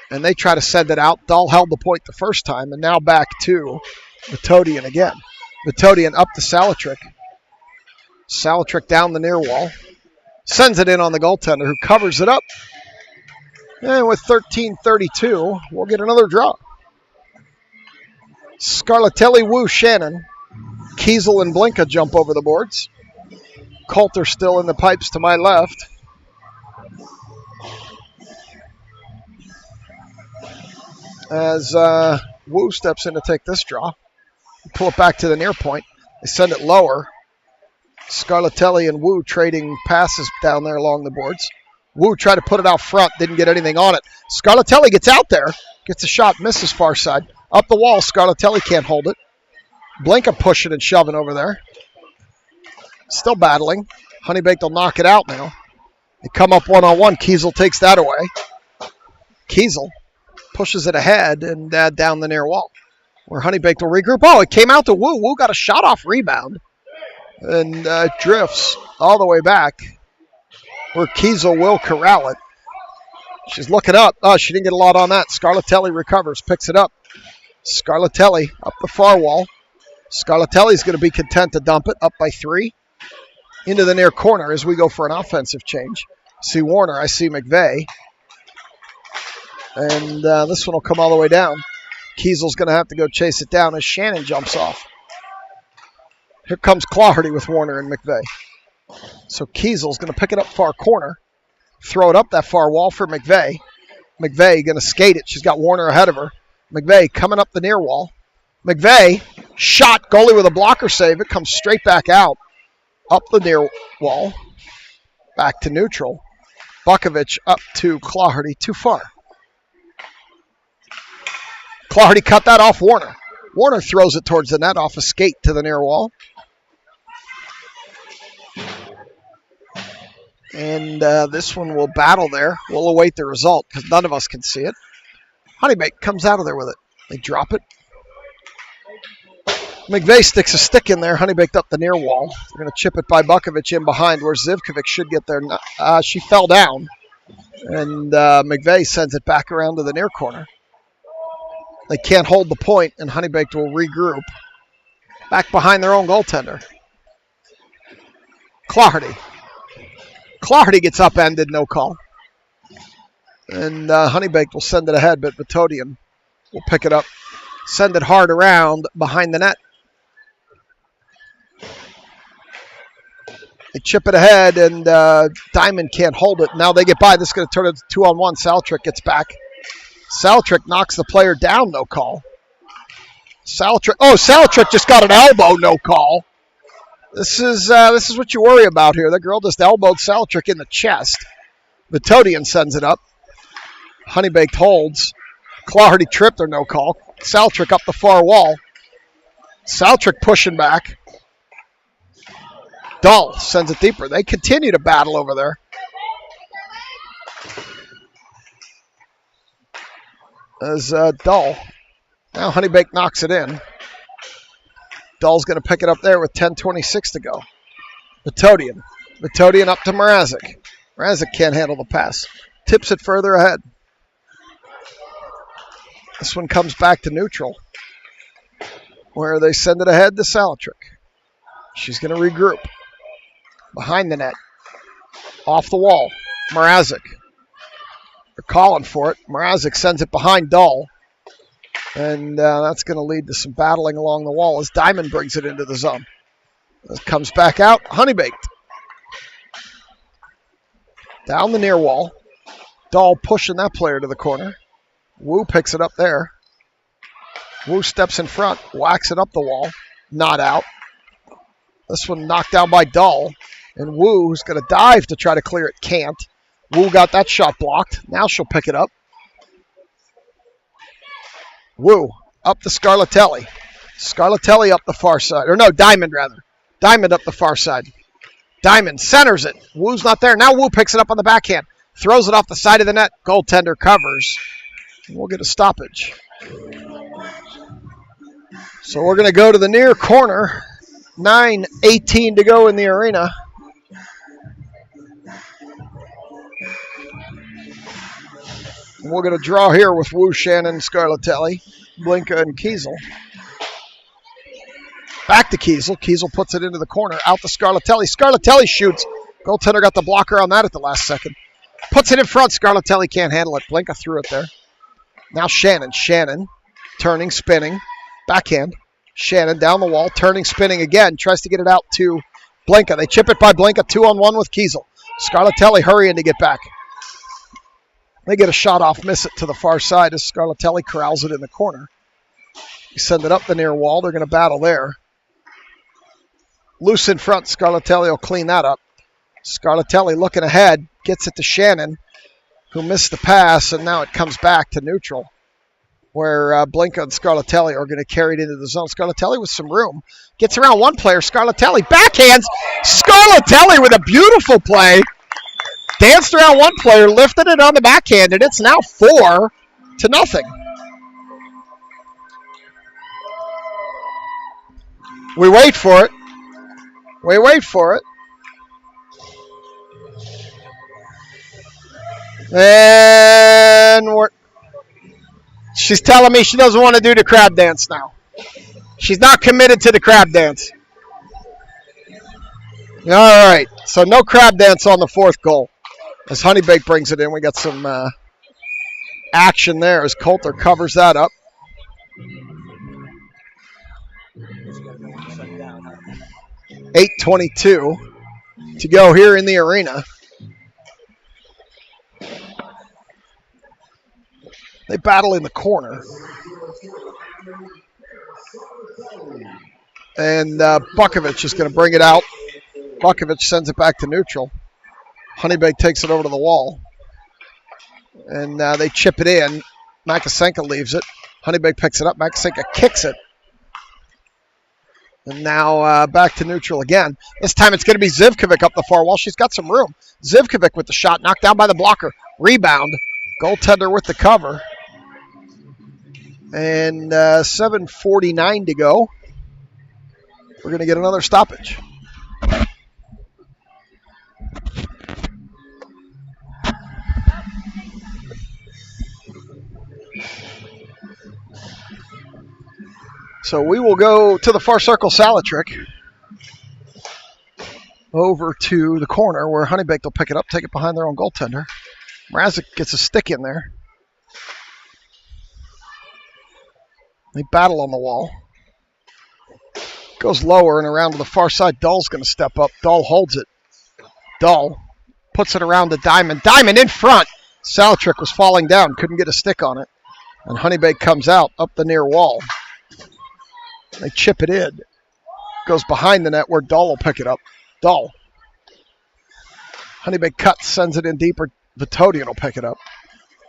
And they try to send it out. Dahl held the point the first time, and now back to Metodian again. Metodian up to Salatrick. Salatrick down the near wall. Sends it in on the goaltender, who covers it up. And with 13:32, we'll get another draw. Scarlatelli, Wu, Shannon. Kiesel and Blinka jump over the boards. Coulter still in the pipes to my left. As Wu steps in to take this draw. Pull it back to the near point. They send it lower. Scarlatelli and Wu trading passes down there along the boards. Wu tried to put it out front, didn't get anything on it. Scarlatelli gets out there, gets a shot, misses far side. Up the wall, Scarlatelli can't hold it. Blinka pushing and shoving over there. Still battling. Honeybaked will knock it out now. They come up one-on-one. Kiesel takes that away. Kiesel pushes it ahead and down the near wall, where Honeybaked will regroup. Oh, it came out to Wu. Wu got a shot off rebound and drifts all the way back, where Kiesel will corral it. She's looking up. Oh, she didn't get a lot on that. Scarlatelli recovers, picks it up. Scarlatelli up the far wall. Scarlatelli's going to be content to dump it up by 3 into the near corner as we go for an offensive change. I see Warner. I see McVeigh. And this one will come all the way down. Kiesel's going to have to go chase it down as Shannon jumps off. Here comes Claherty with Warner and McVeigh. So Kiesel's going to pick it up far corner, throw it up that far wall for McVeigh. McVeigh going to skate it. She's got Warner ahead of her. McVeigh coming up the near wall. McVeigh, shot, goalie with a blocker save. It comes straight back out, up the near wall, back to neutral. Bukovic up to Claherty, too far. Claherty cut that off Warner. Warner throws it towards the net off a skate to the near wall. And this one will battle there. We'll await the result because none of us can see it. Honeybaked comes out of there with it. They drop it. McVeigh sticks a stick in there. Honeybaked up the near wall. They're going to chip it by Bukovic in behind where Zivkovic should get there. She fell down. And McVeigh sends it back around to the near corner. They can't hold the point, and Honeybaked will regroup back behind their own goaltender. Claherty. Claherty gets upended, no call. And Honeybaked will send it ahead, but Metodian will pick it up. Send it hard around behind the net. They chip it ahead, and Diamond can't hold it. Now they get by. This is going to turn it to 2-on-1. Salatrick gets back. Salatrick knocks the player down, no call. Salatrick just got an elbow, no call. This is what you worry about here. The girl just elbowed Salatrick in the chest. Metodian sends it up. Honeybaked holds. Claherty tripped or no call. Salatrick up the far wall. Salatrick pushing back. Dahl sends it deeper. They continue to battle over there. As Dahl. Now Honeybaked knocks it in. Dahl's going to pick it up there with 10:26 to go. Metodian. Metodian up to Mrazek. Mrazek can't handle the pass. Tips it further ahead. This one comes back to neutral, where they send it ahead to Salatrick. She's going to regroup. Behind the net. Off the wall. Mrazek. They're calling for it. Mrazek sends it behind Dahl. And that's going to lead to some battling along the wall as Diamond brings it into the zone. It comes back out. Honeybaked. Down the near wall. Dahl pushing that player to the corner. Wu picks it up there. Wu steps in front. Whacks it up the wall. Not out. This one knocked down by Dahl. And Wu, who's going to dive to try to clear it, can't. Wu got that shot blocked. Now she'll pick it up. Wu up to Scarlatelli. Scarlatelli up the far side. Or no, Diamond rather. Diamond up the far side. Diamond centers it. Wu's not there. Now Wu picks it up on the backhand. Throws it off the side of the net. Goaltender covers. And we'll get a stoppage. So we're going to go to the near corner. 9:18 to go in the arena. We're going to draw here with Wu, Shannon, Scarlatelli, Blinka, and Kiesel. Back to Kiesel. Kiesel puts it into the corner. Out to Scarlatelli. Scarlatelli shoots. Goaltender got the blocker on that at the last second. Puts it in front. Scarlatelli can't handle it. Blinka threw it there. Now Shannon. Shannon turning, spinning. Backhand. Shannon down the wall, turning, spinning again. Tries to get it out to Blinka. They chip it by Blinka. 2-on-1 with Kiesel. Scarlatelli hurrying to get back. They get a shot off, miss it to the far side as Scarlatelli corrals it in the corner. You send it up the near wall. They're going to battle there. Loose in front. Scarlatelli will clean that up. Scarlatelli looking ahead. Gets it to Shannon, who missed the pass, and now it comes back to neutral, where Blinka and Scarlatelli are going to carry it into the zone. Scarlatelli with some room. Gets around one player. Scarlatelli backhands. Scarlatelli with a beautiful play. Danced around one player, lifted it on the backhand, and it's now 4-0. We wait for it. We wait for it. And she's telling me she doesn't want to do the crab dance now. She's not committed to the crab dance. All right, so no crab dance on the fourth goal. As Honeybaked brings it in, we got some action there as Coulter covers that up. .8:22 to go here in the arena. They battle in the corner. And Bukovic is going to bring it out. Bukovic sends it back to neutral. Honeybaked takes it over to the wall. And they chip it in. Makasenka leaves it. Honeybaked picks it up. Makasenka kicks it. And now back to neutral again. This time it's going to be Zivkovic up the far wall. She's got some room. Zivkovic with the shot. Knocked down by the blocker. Rebound. Goaltender with the cover. And 7:49 to go. We're going to get another stoppage. So we will go to the far circle, Salatrick. Over to the corner where Honeybaked will pick it up, take it behind their own goaltender. Mrazek gets a stick in there. They battle on the wall. Goes lower and around to the far side. Dahl's going to step up. Dahl holds it. Dahl puts it around to Diamond. Diamond in front. Salatrick was falling down. Couldn't get a stick on it. And Honeybaked comes out up the near wall. They chip it in. Goes behind the net where Dahl will pick it up. Dahl. Honeybaked cuts, sends it in deeper. Vitodian will pick it up.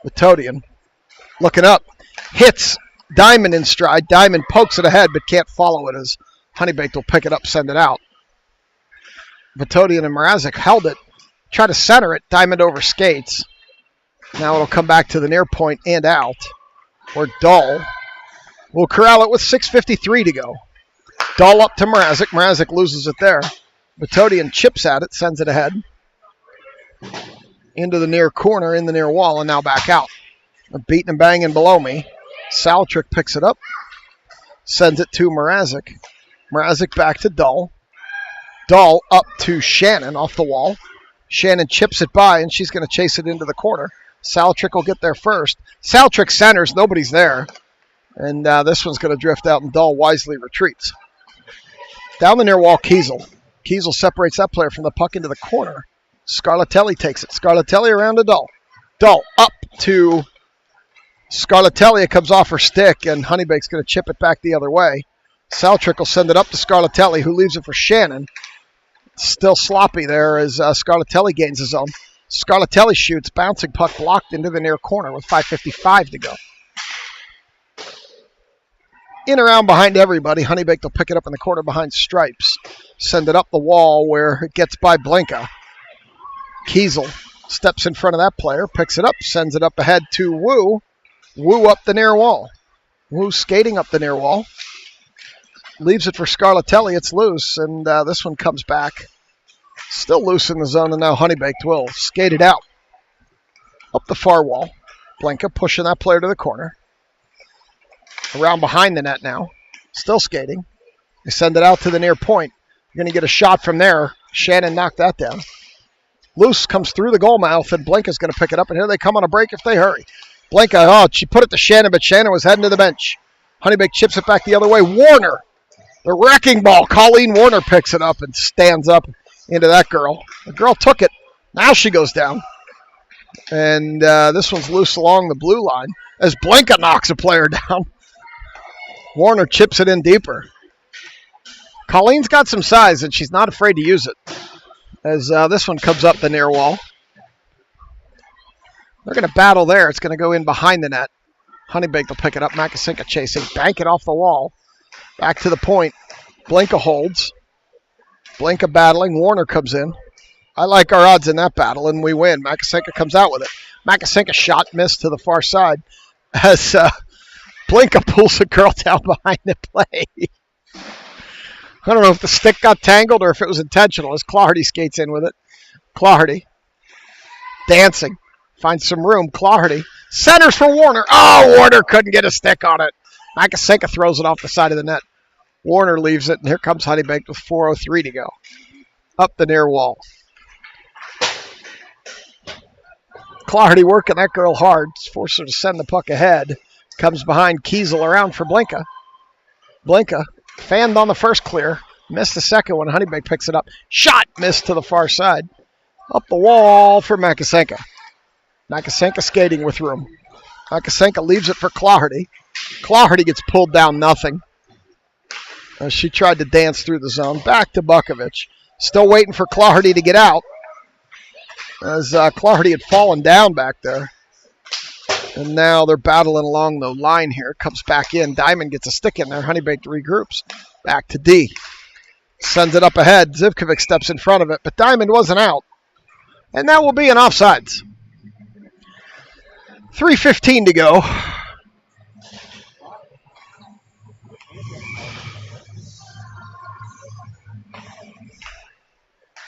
Vitodian looking up. Hits Diamond in stride. Diamond pokes it ahead but can't follow it as Honeybaked will pick it up, send it out. Vitodian and Mrazek held it. Try to center it. Diamond over skates. Now it'll come back to the near point and out. Where Dahl will corral it with 6:53 to go. Dahl up to Mrazek. Mrazek loses it there. Vitodian chips at it, sends it ahead. Into the near corner, in the near wall, and now back out. Beating and banging below me. Salatrick picks it up. Sends it to Mrazek. Mrazek back to Dahl. Dahl up to Shannon off the wall. Shannon chips it by, and she's going to chase it into the corner. Salatrick will get there first. Salatrick centers. Nobody's there. And this one's going to drift out, and Dahl wisely retreats. Down the near wall, Kiesel. Kiesel separates that player from the puck into the corner. Scarlatelli takes it. Scarlatelli around to Dahl. Dahl up to Scarlatelli. It comes off her stick, and Honeybaked's going to chip it back the other way. Salatrick will send it up to Scarlatelli, who leaves it for Shannon. Still sloppy there as Scarlatelli gains his own. Scarlatelli shoots, bouncing puck blocked into the near corner with 5:55 to go. In around behind everybody, Honeybaked will pick it up in the corner behind Stripes. Send it up the wall where it gets by Blinka. Kiesel steps in front of that player, picks it up, sends it up ahead to Wu. Wu up the near wall. Wu skating up the near wall. leaves it for Scarlatelli. It's loose, and this one comes back. Still loose in the zone, and now Honeybaked will skate it out. Up the far wall. Blinka pushing that player to the corner. Around behind the net now. Still skating. They send it out to the near point. You're going to get a shot from there. Shannon knocked that down. Loose comes through the goal mouth, and Blinka's going to pick it up, and here they come on a break if they hurry. Blinka, she put it to Shannon, but Shannon was heading to the bench. Honeybaked chips it back the other way. Warner, the wrecking ball. Colleen Warner picks it up and stands up into that girl. The girl took it. Now she goes down. And this one's loose along the blue line as Blinka knocks a player down. Warner chips it in deeper. Colleen's got some size, and she's not afraid to use it. As this one comes up the near wall. They're going to battle there. It's going to go in behind the net. Honeybaked will pick it up. Makasinka chasing. Bank it off the wall. Back to the point. Blinka holds. Blinka battling. Warner comes in. I like our odds in that battle, and we win. Makasinka comes out with it. Makasinka shot missed to the far side as Blinka pulls the girl down behind the play. I don't know if the stick got tangled or if it was intentional as Claherty skates in with it. Claherty dancing. Finds some room. Claherty centers for Warner. Oh, Warner couldn't get a stick on it. Makasinka throws it off the side of the net. Warner leaves it, and here comes Honeybaked with 4:03 to go. Up the near wall. Claherty working that girl hard. Forced her to send the puck ahead. Comes behind Kiesel around for Blinka. Blinka fanned on the first clear. Missed the second one. Honeybaked picks it up. Shot missed to the far side. Up the wall for Makasinka. Makasinka skating with room. Makasinka leaves it for Claherty. Claherty gets pulled down nothing. As she tried to dance through the zone. Back to Bukovic. Still waiting for Claherty to get out. As Claherty had fallen down back there. And now they're battling along the line here. Comes back in. Diamond gets a stick in there. Honeybaked regroups. Back to D. Sends it up ahead. Zivkovic steps in front of it. But Diamond wasn't out. And that will be an offsides. 3:15 to go.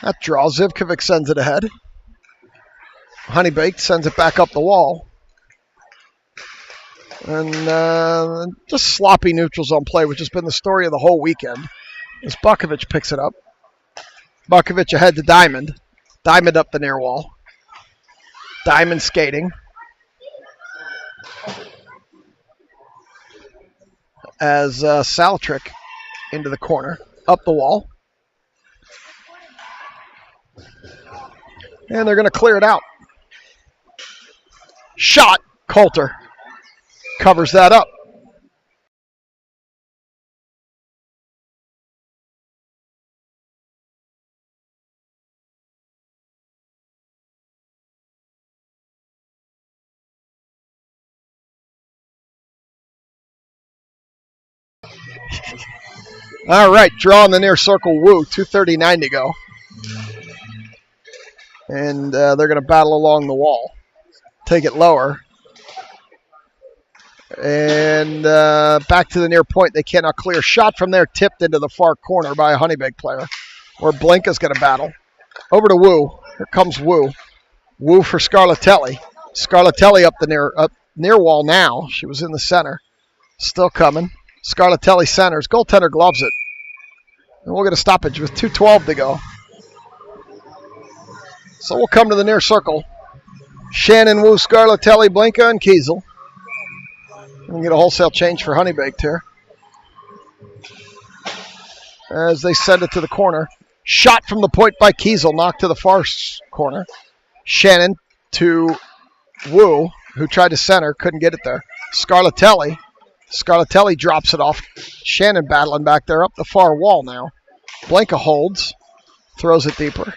That draw. Zivkovic sends it ahead. Honeybaked sends it back up the wall. And just sloppy neutral zone play, which has been the story of the whole weekend. As Bukovic picks it up. Bukovic ahead to Diamond. Diamond up the near wall. Diamond skating. As Saltrick into the corner. Up the wall. And they're going to clear it out. Shot. Coulter covers that up. All right, draw in the near circle. Woo, 2:39 to go. And they're going to battle along the wall. Take it lower. And back to the near point. They cannot clear. Shot from there, tipped into the far corner by a Honeybaked player. Where Blinka's going to battle. Over to Woo. Here comes Woo. Woo for Scarlatelli. Scarlatelli up the near wall now. She was in the center. Still coming. Scarlatelli centers. Goaltender gloves it. And we'll get a stoppage with 2:12 to go. So we'll come to the near circle. Shannon, Woo, Scarlatelli, Blinka, and Kiesel. We'll get a wholesale change for Honeybaked here. As they send it to the corner. Shot from the point by Kiesel, knocked to the far corner. Shannon to Woo, who tried to center, couldn't get it there. Scarlatelli. Scarlatelli drops it off. Shannon battling back there up the far wall now. Blinka holds. Throws it deeper.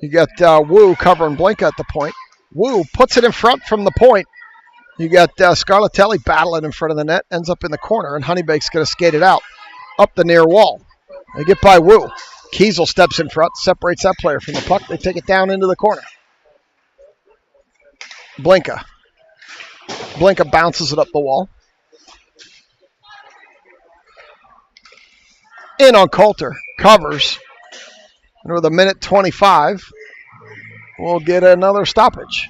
You got Woo covering Blinka at the point. Woo puts it in front from the point. You got Scarlatelli battling in front of the net. Ends up in the corner, and Honeybaked's going to skate it out. Up the near wall. They get by Woo. Kiesel steps in front, separates that player from the puck. They take it down into the corner. Blinka. Blinka bounces it up the wall. In on Coulter. Covers. And with 1:25, we'll get another stoppage.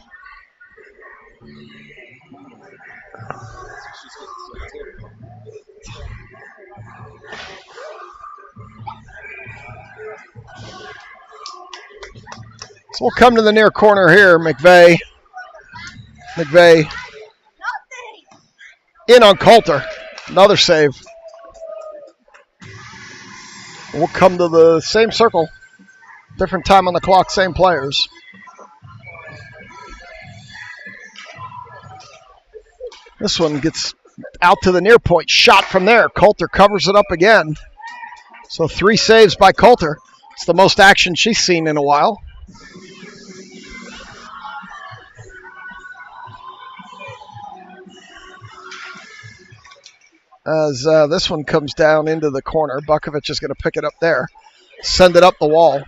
So we'll come to the near corner here. McVeigh. In on Coulter. Another save. We'll come to the same circle. Different time on the clock, same players. This one gets out to the near point. Shot from there. Coulter covers it up again. So 3 saves by Coulter. It's the most action she's seen in a while. As this one comes down into the corner, Bukovic is going to pick it up there. Send it up the wall.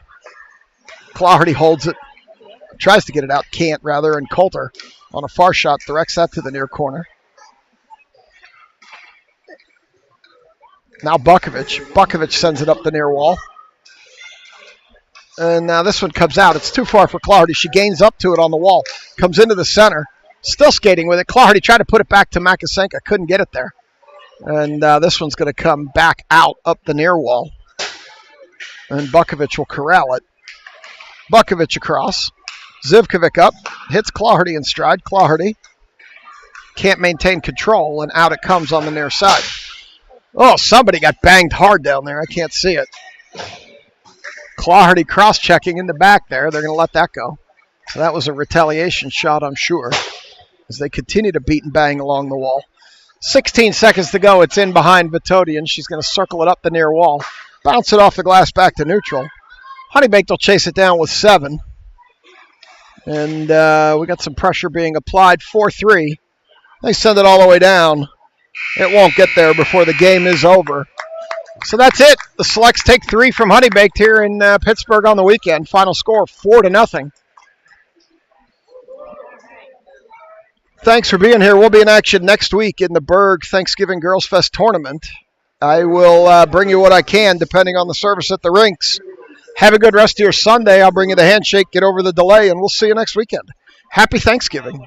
Clarity holds it. Tries to get it out. Can't, rather. And Coulter on a far shot directs that to the near corner. Now Bukovic. Bukovic sends it up the near wall. And now this one comes out. It's too far for Clarity. She gains up to it on the wall. Comes into the center. Still skating with it. Clarity tried to put it back to Makasenka. Couldn't get it there. And this one's going to come back out up the near wall. And Bukovic will corral it. Bukovic across. Zivkovic up. Hits Clarity in stride. Clarity can't maintain control, and out it comes on the near side. Oh, somebody got banged hard down there. I can't see it. Clarity cross-checking in the back there. They're going to let that go. So that was a retaliation shot, I'm sure, as they continue to beat and bang along the wall. 16 seconds to go. It's in behind Vitodian. She's going to circle it up the near wall. Bounce it off the glass back to neutral. Honeybaked will chase it down with 7. And we got some pressure being applied. 4-3. They send it all the way down. It won't get there before the game is over. So that's it. The Selects take 3 from Honeybaked here in Pittsburgh on the weekend. Final score 4-0. Thanks for being here. We'll be in action next week in the Berg Thanksgiving Girls Fest tournament. I will bring you what I can depending on the service at the rinks. Have a good rest of your Sunday. I'll bring you the handshake, get over the delay, and we'll see you next weekend. Happy Thanksgiving.